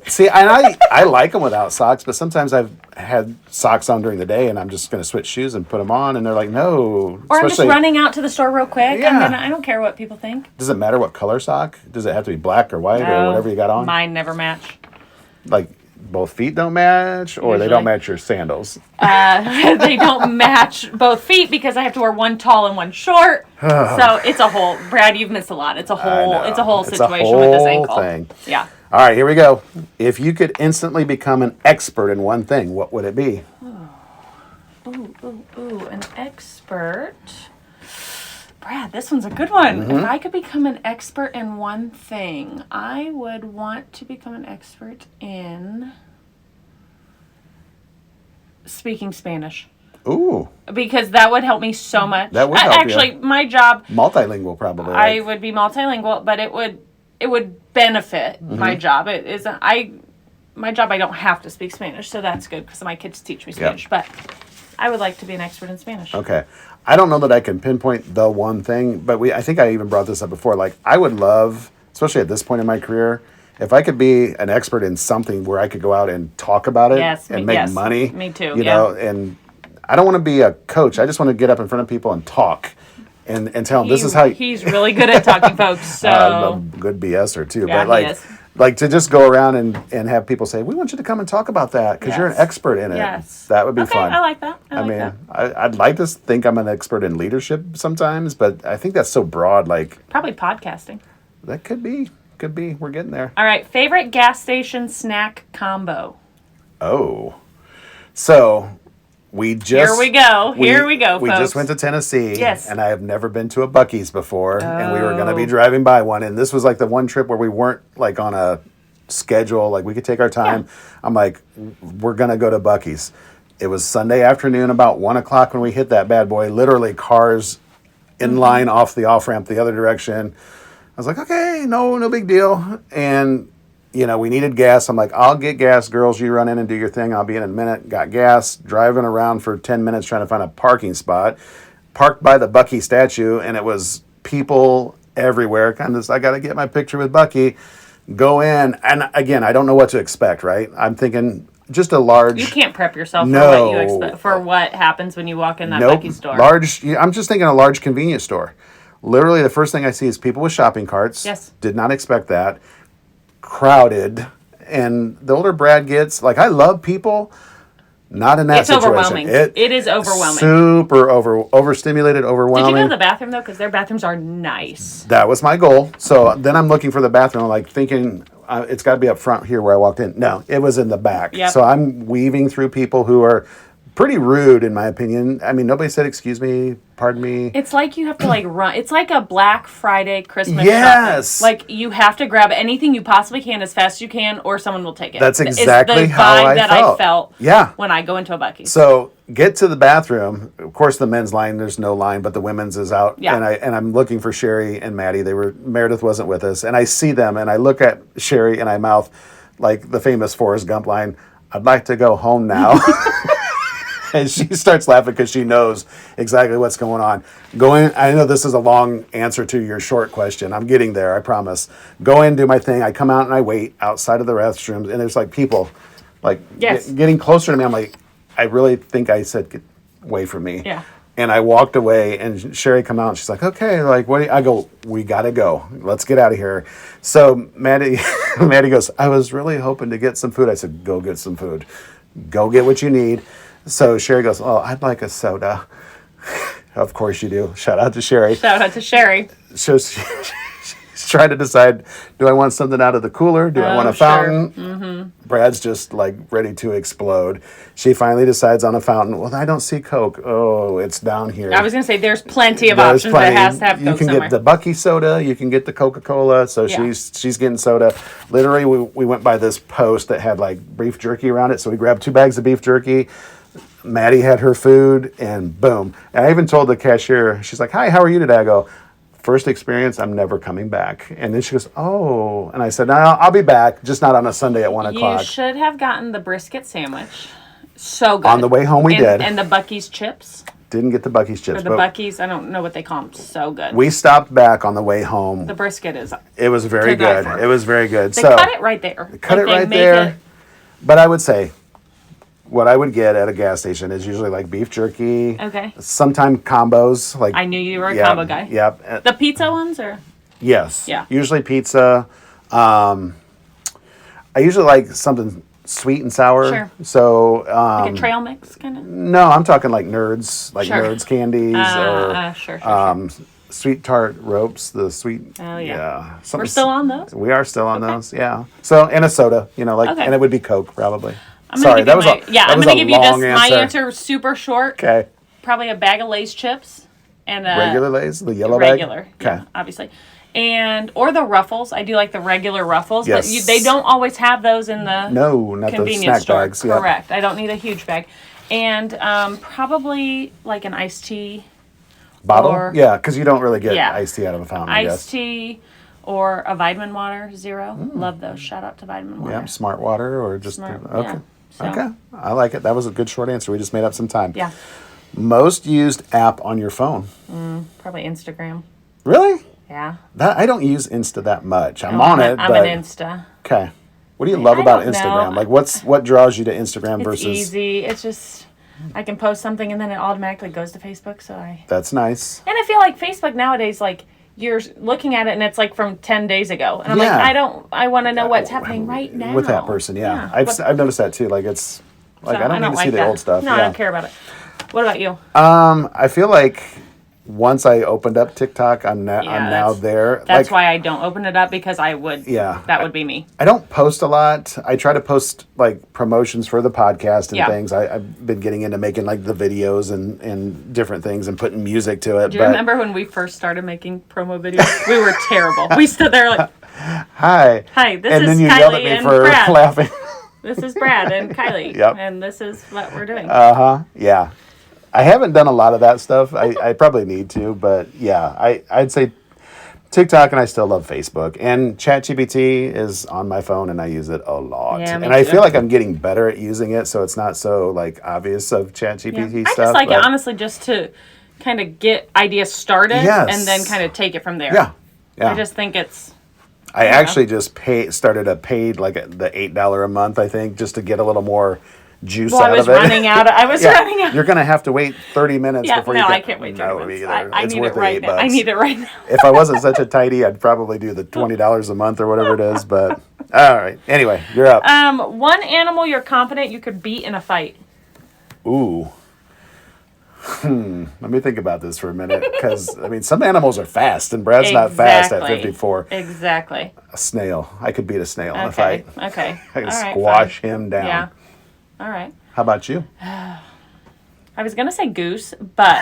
See, and I like them without socks, but sometimes I've had socks on during the day, and I'm just going to switch shoes and put them on, and they're like, no. Or I'm just running out to the store real quick. Yeah. I don't care what people think. Does it matter what color sock? Does it have to be black or white or whatever you got on? Mine never match. Like both feet don't match, or they don't match your sandals? They don't match both feet because I have to wear one tall and one short. So it's a whole. Brad, you've missed a lot. It's a whole situation with this ankle. Thing. Yeah. All right, here we go. If you could instantly become an expert in one thing, what would it be? Ooh, an expert. Brad, this one's a good one. Mm-hmm. If I could become an expert in one thing, I would want to become an expert in speaking Spanish. Ooh. Because that would help me so much. That would help Actually, my job... Multilingual, probably. I would be multilingual, but it would benefit my job. It isn't... My job, I don't have to speak Spanish, so that's good because my kids teach me Spanish. But I would like to be an expert in Spanish. Okay. I don't know that I can pinpoint the one thing, but I think I even brought this up before. Like, I would love, especially at this point in my career, if I could be an expert in something where I could go out and talk about it and make money. Me too. You know, and I don't want to be a coach. I just want to get up in front of people and talk and tell them this is how. He's really good at talking, folks. So a good BSer too, yeah, but like to just go around and have people say, we want you to come and talk about that because you're an expert in it. Yes. That would be fun. I like that. I mean, I'd like to think I'm an expert in leadership sometimes, but I think that's so broad. Like probably podcasting. That could be. We're getting there. All right. Favorite gas station snack combo? Oh. So we just... Here we go, folks. We just went to Tennessee. Yes. And I have never been to a Buc-ee's before. And we were going to be driving by one. And this was like the one trip where we weren't like on a schedule. Like, we could take our time. I'm like, we're going to go to Buc-ee's. It was Sunday afternoon, about 1 o'clock when we hit that bad boy. Literally cars in line off the off-ramp the other direction. I was like, okay, no big deal. And, you know, we needed gas. I'm like, I'll get gas, girls. You run in and do your thing. I'll be in a minute. Got gas, driving around for 10 minutes trying to find a parking spot. Parked by the Buc-ee statue, and it was people everywhere. Kind of, I got to get my picture with Buc-ee. Go in, and again, I don't know what to expect, right? I'm thinking just a large... You can't prep yourself for what you expect, for what happens when you walk in that Buc-ee store. I'm just thinking a large convenience store. Literally, the first thing I see is people with shopping carts. Yes. Did not expect that. Crowded. And the older Brad gets, like, I love people... Not in that situation. Overwhelming. It is overwhelming. Super overstimulated, overwhelming. Did you go to the bathroom, though? Because their bathrooms are nice. That was my goal. So then I'm looking for the bathroom, like thinking it's got to be up front here where I walked in. No, it was in the back. Yep. So I'm weaving through people who are pretty rude, in my opinion. I mean, nobody said, excuse me, pardon me. It's like you have to, like, run. It's like a Black Friday Christmas yes. shopping. Like, you have to grab anything you possibly can as fast as you can, or someone will take it. That's exactly how I felt. When I go into a Buc-ee's. So get to the bathroom. Of course, the men's line, there's no line, but the women's is out. Yeah. And I'm looking for Sherry and Maddie. Meredith wasn't with us. And I see them, and I look at Sherry, and I mouth, like the famous Forrest Gump line, I'd like to go home now. And she starts laughing because she knows exactly what's going on. I know this is a long answer to your short question. I'm getting there, I promise. Go in, do my thing. I come out and I wait outside of the restrooms, and there's like people like getting closer to me. I'm like, I really think I said, get away from me. Yeah. And I walked away, and Sherry come out, and she's like, okay, like, what do you, I go, we got to go. Let's get out of here. So Maddie goes, I was really hoping to get some food. I said, go get some food. Go get what you need. So Sherry goes, oh, I'd like a soda. Of course you do. Shout out to Sherry. Shout out to Sherry. So she's trying to decide, do I want something out of the cooler? Do I want a fountain? Mm-hmm. Brad's just like ready to explode. She finally decides on a fountain. Well, I don't see Coke. Oh, it's down here. I was going to say, there's plenty of options that has to have Coke You can somewhere. get the Buc-ee soda. You can get the Coca-Cola. So she's getting soda. Literally, we went by this post that had like beef jerky around it. So we grabbed 2 bags of beef jerky. Maddie had her food, and boom. And I even told the cashier, she's like, hi, how are you today? I go, first experience, I'm never coming back. And then she goes, oh. And I said, no, I'll be back, just not on a Sunday at 1 o'clock. You should have gotten the brisket sandwich. So good. On the way home, we did. And the Buc-ee's chips. Didn't get the Buc-ee's chips. Or the Buc-ee's, I don't know what they call them. So good. We stopped back on the way home. The brisket is. It was very good. It was very good. They cut it right there. Cut it right there. But I would say, what I would get at a gas station is usually like beef jerky. Okay. Sometimes combos. Like I knew you were a combo guy. Yep. The pizza ones, or? Yes. Yeah. Usually pizza. I usually like something sweet and sour. Sure. So like a trail mix, kind of. No, I'm talking like Nerds, Nerds candies or sweet tart ropes. The sweet. Oh yeah. We're still on those. We are still on those. Yeah. So and a soda, and it would be Coke probably. I'm gonna give you just my answer super short. Okay. Probably a bag of Lay's chips and regular Lay's, the yellow bag. Okay. Yeah, obviously. Or the Ruffles. I do like the regular Ruffles, yes. but they don't always have those in the convenience store. Bags. Yep. Correct. I don't need a huge bag. And probably like an iced tea bottle. Because you don't really get iced tea out of a fountain. Iced tea. Or a vitamin water, zero. Love those. Shout out to vitamin water. Yeah, Smart Water or just okay. Yeah. So. Okay, I like it. That was a good short answer. We just made up some time. Yeah. Most used app on your phone? Probably Instagram. Really? Yeah. I don't use Insta that much. I'm on it. I'm an Insta. Okay. What do you love about Instagram? Like, what draws you to Instagram versus? It's easy. It's just I can post something and then it automatically goes to Facebook. That's nice. And I feel like Facebook nowadays, like, you're looking at it and it's like from 10 days ago. And I'm like, I want to know what's happening right now. With that person, yeah. I've noticed that too. Like, it's, like, I don't need to see the old stuff. No, I don't care about it. What about you? I feel like once I opened up TikTok, I'm now there. That's why I don't open it up, because I would. Yeah. That would be me. I don't post a lot. I try to post like promotions for the podcast and things. I've been getting into making like the videos and different things and putting music to it. Do you remember when we first started making promo videos? We were terrible. We stood there like. Hi. Hi, this and is then you Kylie yelled at me and for Brad. laughing. This is Brad and Kylie. Yep. And this is what we're doing. Yeah. I haven't done a lot of that stuff. I probably need to, but yeah, I'd say TikTok, and I still love Facebook. And ChatGPT is on my phone, and I use it a lot. Yeah, me and I too. feel like I'm getting better at using it, so it's not so like obvious of ChatGPT stuff. I just like it, honestly, just to kind of get ideas started and then kind of take it from there. Yeah. I just think it's... I actually just started a paid, like the $8 a month, I think, just to get a little more juice out of it. I was running out. You're going to have to wait 30 minutes before you can. I can't wait 30 minutes. I It's need worth it right $8. now. I need it right now. If I wasn't such a tighty, I'd probably do the $20 a month or whatever it is. But all right. Anyway, you're up. One animal you're confident you could beat in a fight. Ooh. Let me think about this for a minute, because I mean, some animals are fast, and Brad's not fast at 54. Exactly. A snail. I could beat a snail in a fight. Okay. I could squash him down. Yeah. All right. How about you? I was gonna say goose, but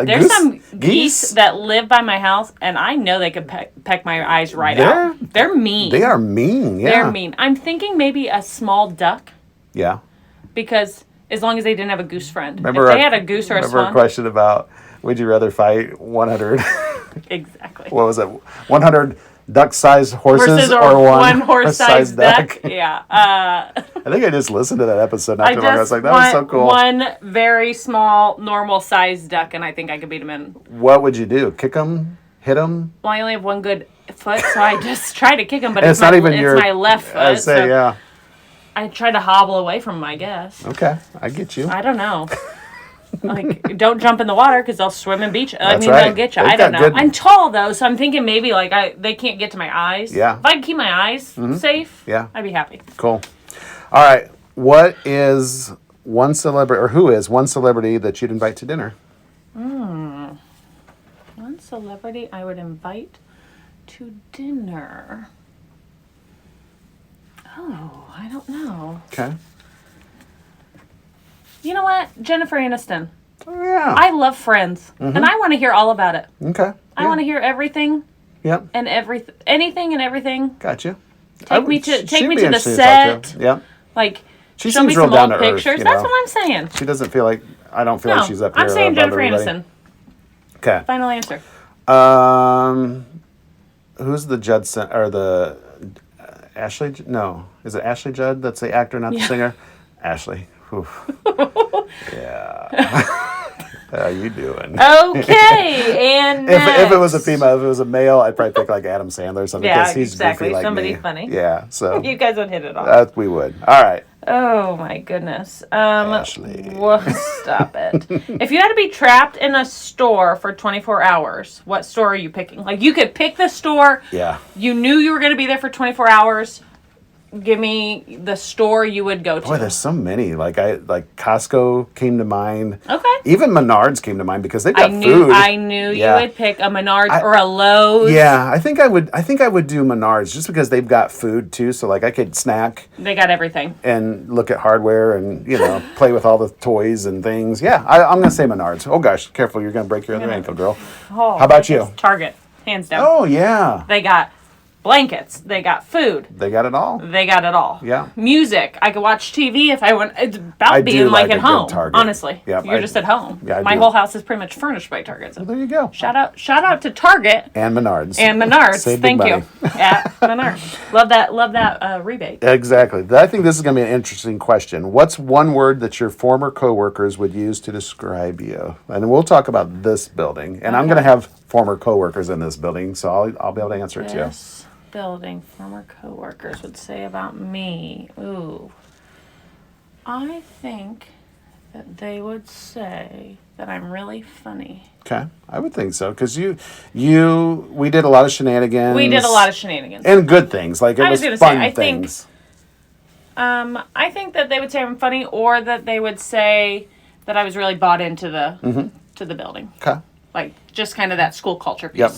there's some geese that live by my house, and I know they could peck my eyes right out. They're mean. They are mean. Yeah. They're mean. I'm thinking maybe a small duck. Yeah. Because as long as they didn't have a goose friend. Remember if they had a goose or a swan. Remember a question about, would you rather fight 100? Exactly. What was it? 100 duck-sized horses or one horse-sized duck? Yeah. I think I just listened to that episode not too long ago. I was like, that was so cool. One very small, normal-sized duck, and I think I could beat him in. What would you do? Kick him? Hit him? Well, I only have one good foot, so I just try to kick him, but it's not even it's my left foot. I say, yeah. I try to hobble away from him, I guess. Okay, I get you. I don't know. Like, don't jump in the water because they'll swim and beat you. They'll get you. They've I don't know. good... I'm tall, though, so I'm thinking maybe, like, they can't get to my eyes. Yeah. If I could keep my eyes safe, I'd be happy. Cool. All right. What is one celebrity, or who is one celebrity that you'd invite to dinner? One celebrity I would invite to dinner. Oh, I don't know. Okay. You know what? Jennifer Aniston. Oh, yeah. I love Friends, and I want to hear all about it. Okay. I want to hear everything. Yep. And anything and everything. Gotcha. Take me to the set. Yep. Like, she show me seems real some down old to pictures. earth. That's what I'm saying. She doesn't feel like, I don't feel like she's up here. I'm saying above Jennifer everybody. Aniston. Okay. Final answer. Who's the Judd or the Ashley? No, is it Ashley Judd? That's the actor, not the singer. Ashley. Yeah. How you doing? Okay, and if it was a female, if it was a male, I'd probably pick like Adam Sandler or something. Yeah, he's exactly. Like somebody me. funny. Yeah, so you guys would hit it off. We would. All right. Oh my goodness. Ashley. Well, stop it. If you had to be trapped in a store for 24 hours, what store are you picking? Like, you could pick the store. Yeah. You knew you were going to be there for 24 hours. Give me the store you would go to. Boy, there's so many. Like Costco came to mind. Okay. Even Menards came to mind because they've got food. I knew you would pick a Menards or a Lowe's. Yeah, I think I would do Menards just because they've got food too. So like I could snack. They got everything. And look at hardware and play with all the toys and things. Yeah, I'm gonna say Menards. Oh gosh, careful! You're gonna break your other ankle, girl. Oh, how about you? Target, hands down. Oh yeah. They got blankets. They got food. They got it all. They got it all. Yeah. Music. I could watch TV if I want. It's about being like at home. Honestly. Yeah. You're just at home. Yeah, my whole house is pretty much furnished by Target. So. Well, there you go. Shout out to Target. And Menards. Thank you. At Menards. Love that rebate. Exactly. I think this is going to be an interesting question. What's one word that your former coworkers would use to describe you? And we'll talk about this building. And I'm going to have former coworkers in this building, so I'll be able to answer it too. Building former coworkers would say about me. Ooh. I think that they would say that I'm really funny. Okay, I would think so because we did a lot of shenanigans. We did a lot of shenanigans and good things. Like it was fun things. I think that they would say I'm funny, or that they would say that I was really bought into the building. Okay, like just kind of that school culture piece. Yep.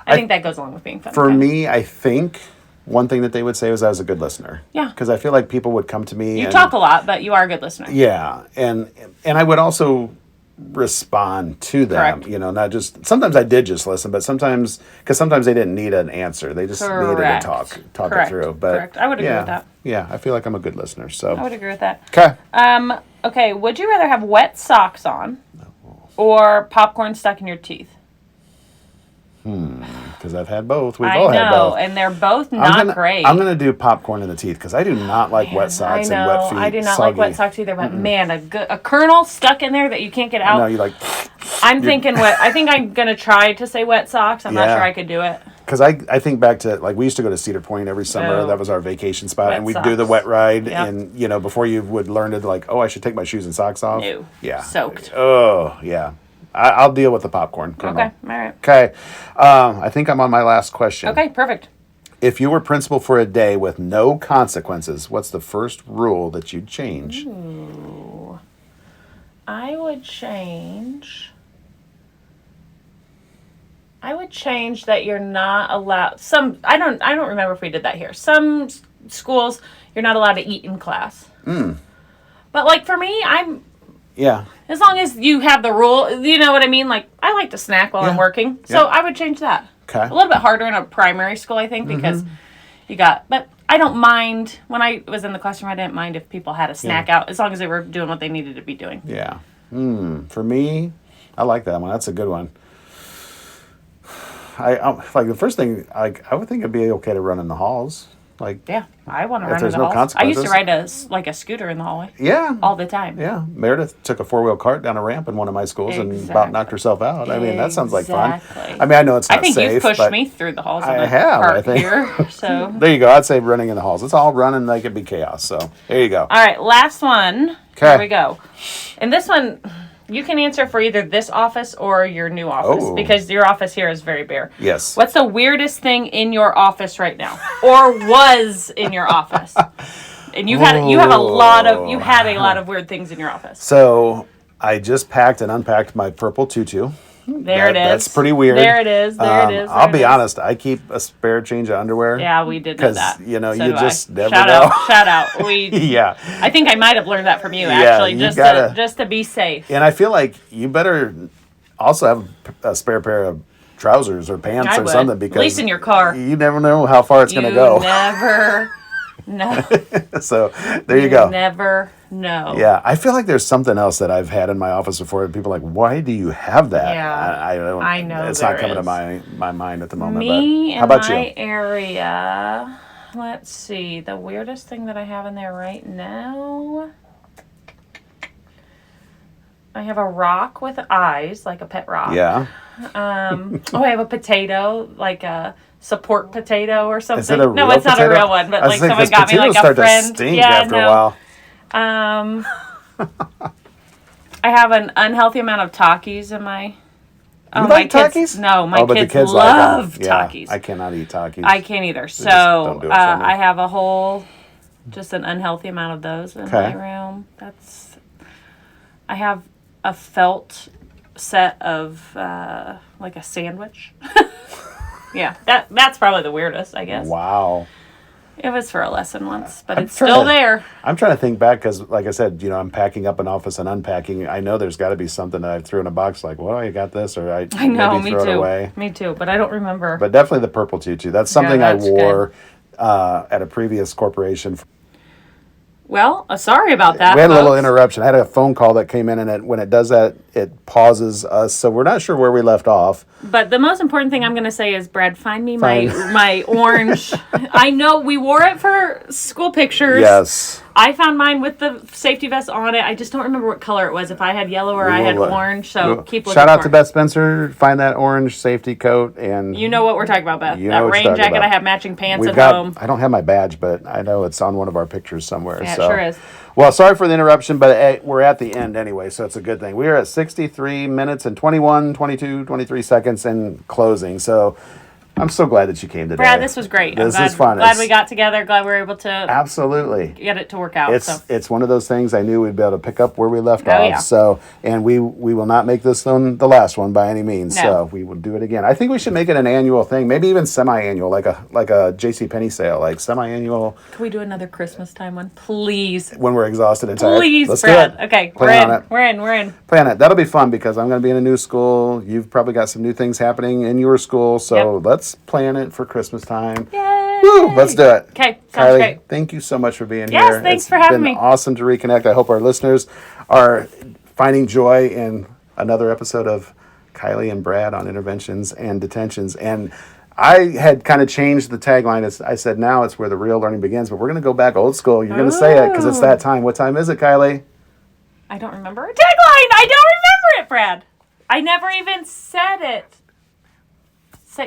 I think that goes along with being funny. For me, I think one thing that they would say was I was a good listener. Yeah. Because I feel like people would come to me. You talk a lot, but you are a good listener. Yeah. And I would also respond to them. Correct. You know, not just, sometimes I did just listen, but sometimes, because sometimes they didn't need an answer. They just needed to talk Correct. it through. But Correct. I would agree with that. Yeah, I feel like I'm a good listener. So I would agree with that. Okay. Okay, would you rather have wet socks on or popcorn stuck in your teeth? Because I've had both. We've all had both. And they're both not great. I'm going to do popcorn in the teeth because I do not like wet socks and wet feet. I do not like wet socks either, but man, a kernel stuck in there that you can't get out. No, you like... I'm thinking wet. I think I'm going to try to say wet socks. I'm not sure I could do it. Because I think back to, like, we used to go to Cedar Point every summer. That was our vacation spot. And we'd do the wet ride. Yep. And, you know, before you would learn to, like, oh, I should take my shoes and socks off. No. Yeah. Soaked. Oh, yeah. I'll deal with the popcorn kernel. Okay, all right. Okay. I think I'm on my last question. Okay, perfect. If you were principal for a day with no consequences, what's the first rule that you'd change? Ooh. I would change that you're not allowed. I don't remember if we did that here. Some schools you're not allowed to eat in class. But like for me, as long as you have the rule, you know what I mean? Like, I like to snack while I'm working. So I would change that. Okay. A little bit harder in a primary school, I think, because but I don't mind, when I was in the classroom, I didn't mind if people had a snack out, as long as they were doing what they needed to be doing. Yeah. For me, I like that one. That's a good one. I like the first thing, I would think it'd be okay to run in the halls. Like, yeah, I want to run in there's the no halls. I consequences. used to ride a scooter in the hallway. Yeah. All the time. Yeah. Meredith took a 4-wheel cart down a ramp in one of my schools and about knocked herself out. I mean, that sounds like fun. I mean, I know it's not safe. I think you've pushed me through the halls. I have, I think. Here, so. There you go. I'd say running in the halls. It's all running like it'd be chaos. So there you go. All right, last one. Okay. Here we go. And this one, you can answer for either this office or your new office because your office here is very bare. Yes. What's the weirdest thing in your office right now, or was in your office? And you had a lot of weird things in your office. So I just packed and unpacked my purple tutu. There it is. That's pretty weird. There it is. I'll be honest. I keep a spare change of underwear. Yeah, we did know that. Because, you know, So you do just I. never Shout know. Shout out. Yeah. I think I might have learned that from you, actually, just to be safe. And I feel like you better also have a spare pair of trousers or pants or something, because at least in your car. You never know how far it's going to go. Never know. So there you go. Never know. Yeah, I feel like there's something else that I've had in my office before, and people are like, why do you have that? Yeah, I know. It's not coming to my mind at the moment. Me but how about in my you? area. Let's see. The weirdest thing that I have in there right now. I have a rock with eyes, like a pet rock. Yeah. I have a potato, like a support potato or something. Is it a no, real it's not potato? a real one, but like someone got me like a start friend. To stink after a while. I have an unhealthy amount of Takis in my. Oh, you like Takis? No, my kids love like Takis. I cannot eat Takis. I can't either. So don't do it for me. I have just an unhealthy amount of those in my room. I have a felt set of like a sandwich. Yeah, that's probably the weirdest, I guess. Wow. It was for a lesson once, but it's still there. I'm trying to think back because, like I said, you know, I'm packing up an office and unpacking. I know there's got to be something that I threw in a box like, well, you got this, or I know, maybe throw it away. Me too, but I don't remember. But definitely the purple tutu. That's something I wore at a previous corporation. Well, sorry about that. We had a little interruption. I had a phone call that came in, and when it does that, it pauses us. So we're not sure where we left off. But the most important thing I'm going to say is, Brad, find me my orange. I know we wore it for school pictures. Yes. I found mine with the safety vest on it. I just don't remember what color it was. If I had yellow or I had orange. So keep looking. Shout out to Beth Spencer. Find that orange safety coat, and you know what we're talking about, Beth. You that know rain jacket. I have matching pants at home. I don't have my badge, but I know it's on one of our pictures somewhere. Yeah, it sure is. Well, sorry for the interruption, but we're at the end anyway, so it's a good thing. We are at 63 minutes and 21, 22, 23 seconds in closing. So I'm so glad that you came today. Brad, this was great. This is fun. Glad we got together. Glad we were able to absolutely get it to work out. It's one of those things I knew we'd be able to pick up where we left off. Yeah. So, and we will not make this one the last one by any means. No. So we will do it again. I think we should make it an annual thing, maybe even semi-annual, like a JCPenney sale, like semi-annual. Can we do another Christmas time one, please? When we're exhausted and tired. Please, Let's Brad. do it. Okay, Plan we're in. Plan it. That'll be fun because I'm going to be in a new school. You've probably got some new things happening in your school. So let's plan it for Christmas time. Yay! Woo! Let's do it. Okay, sounds Kylie, great. thank you so much for being Yes, here. thanks for having me. It's been awesome to reconnect. I hope our listeners are finding joy in another episode of Kylie and Brad on Interventions and Detentions. And I had kind of changed the tagline. I said now it's where the real learning begins, but we're going to go back old school. You're going to say it because it's that time. What time is it, Kylie? I don't remember a tagline. I don't remember it, Brad. I never even said it.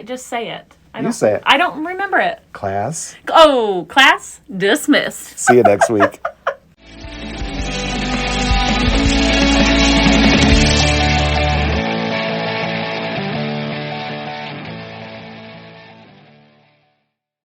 Just say it. You say it. I don't remember it. Class. Oh, class dismissed. See you next week.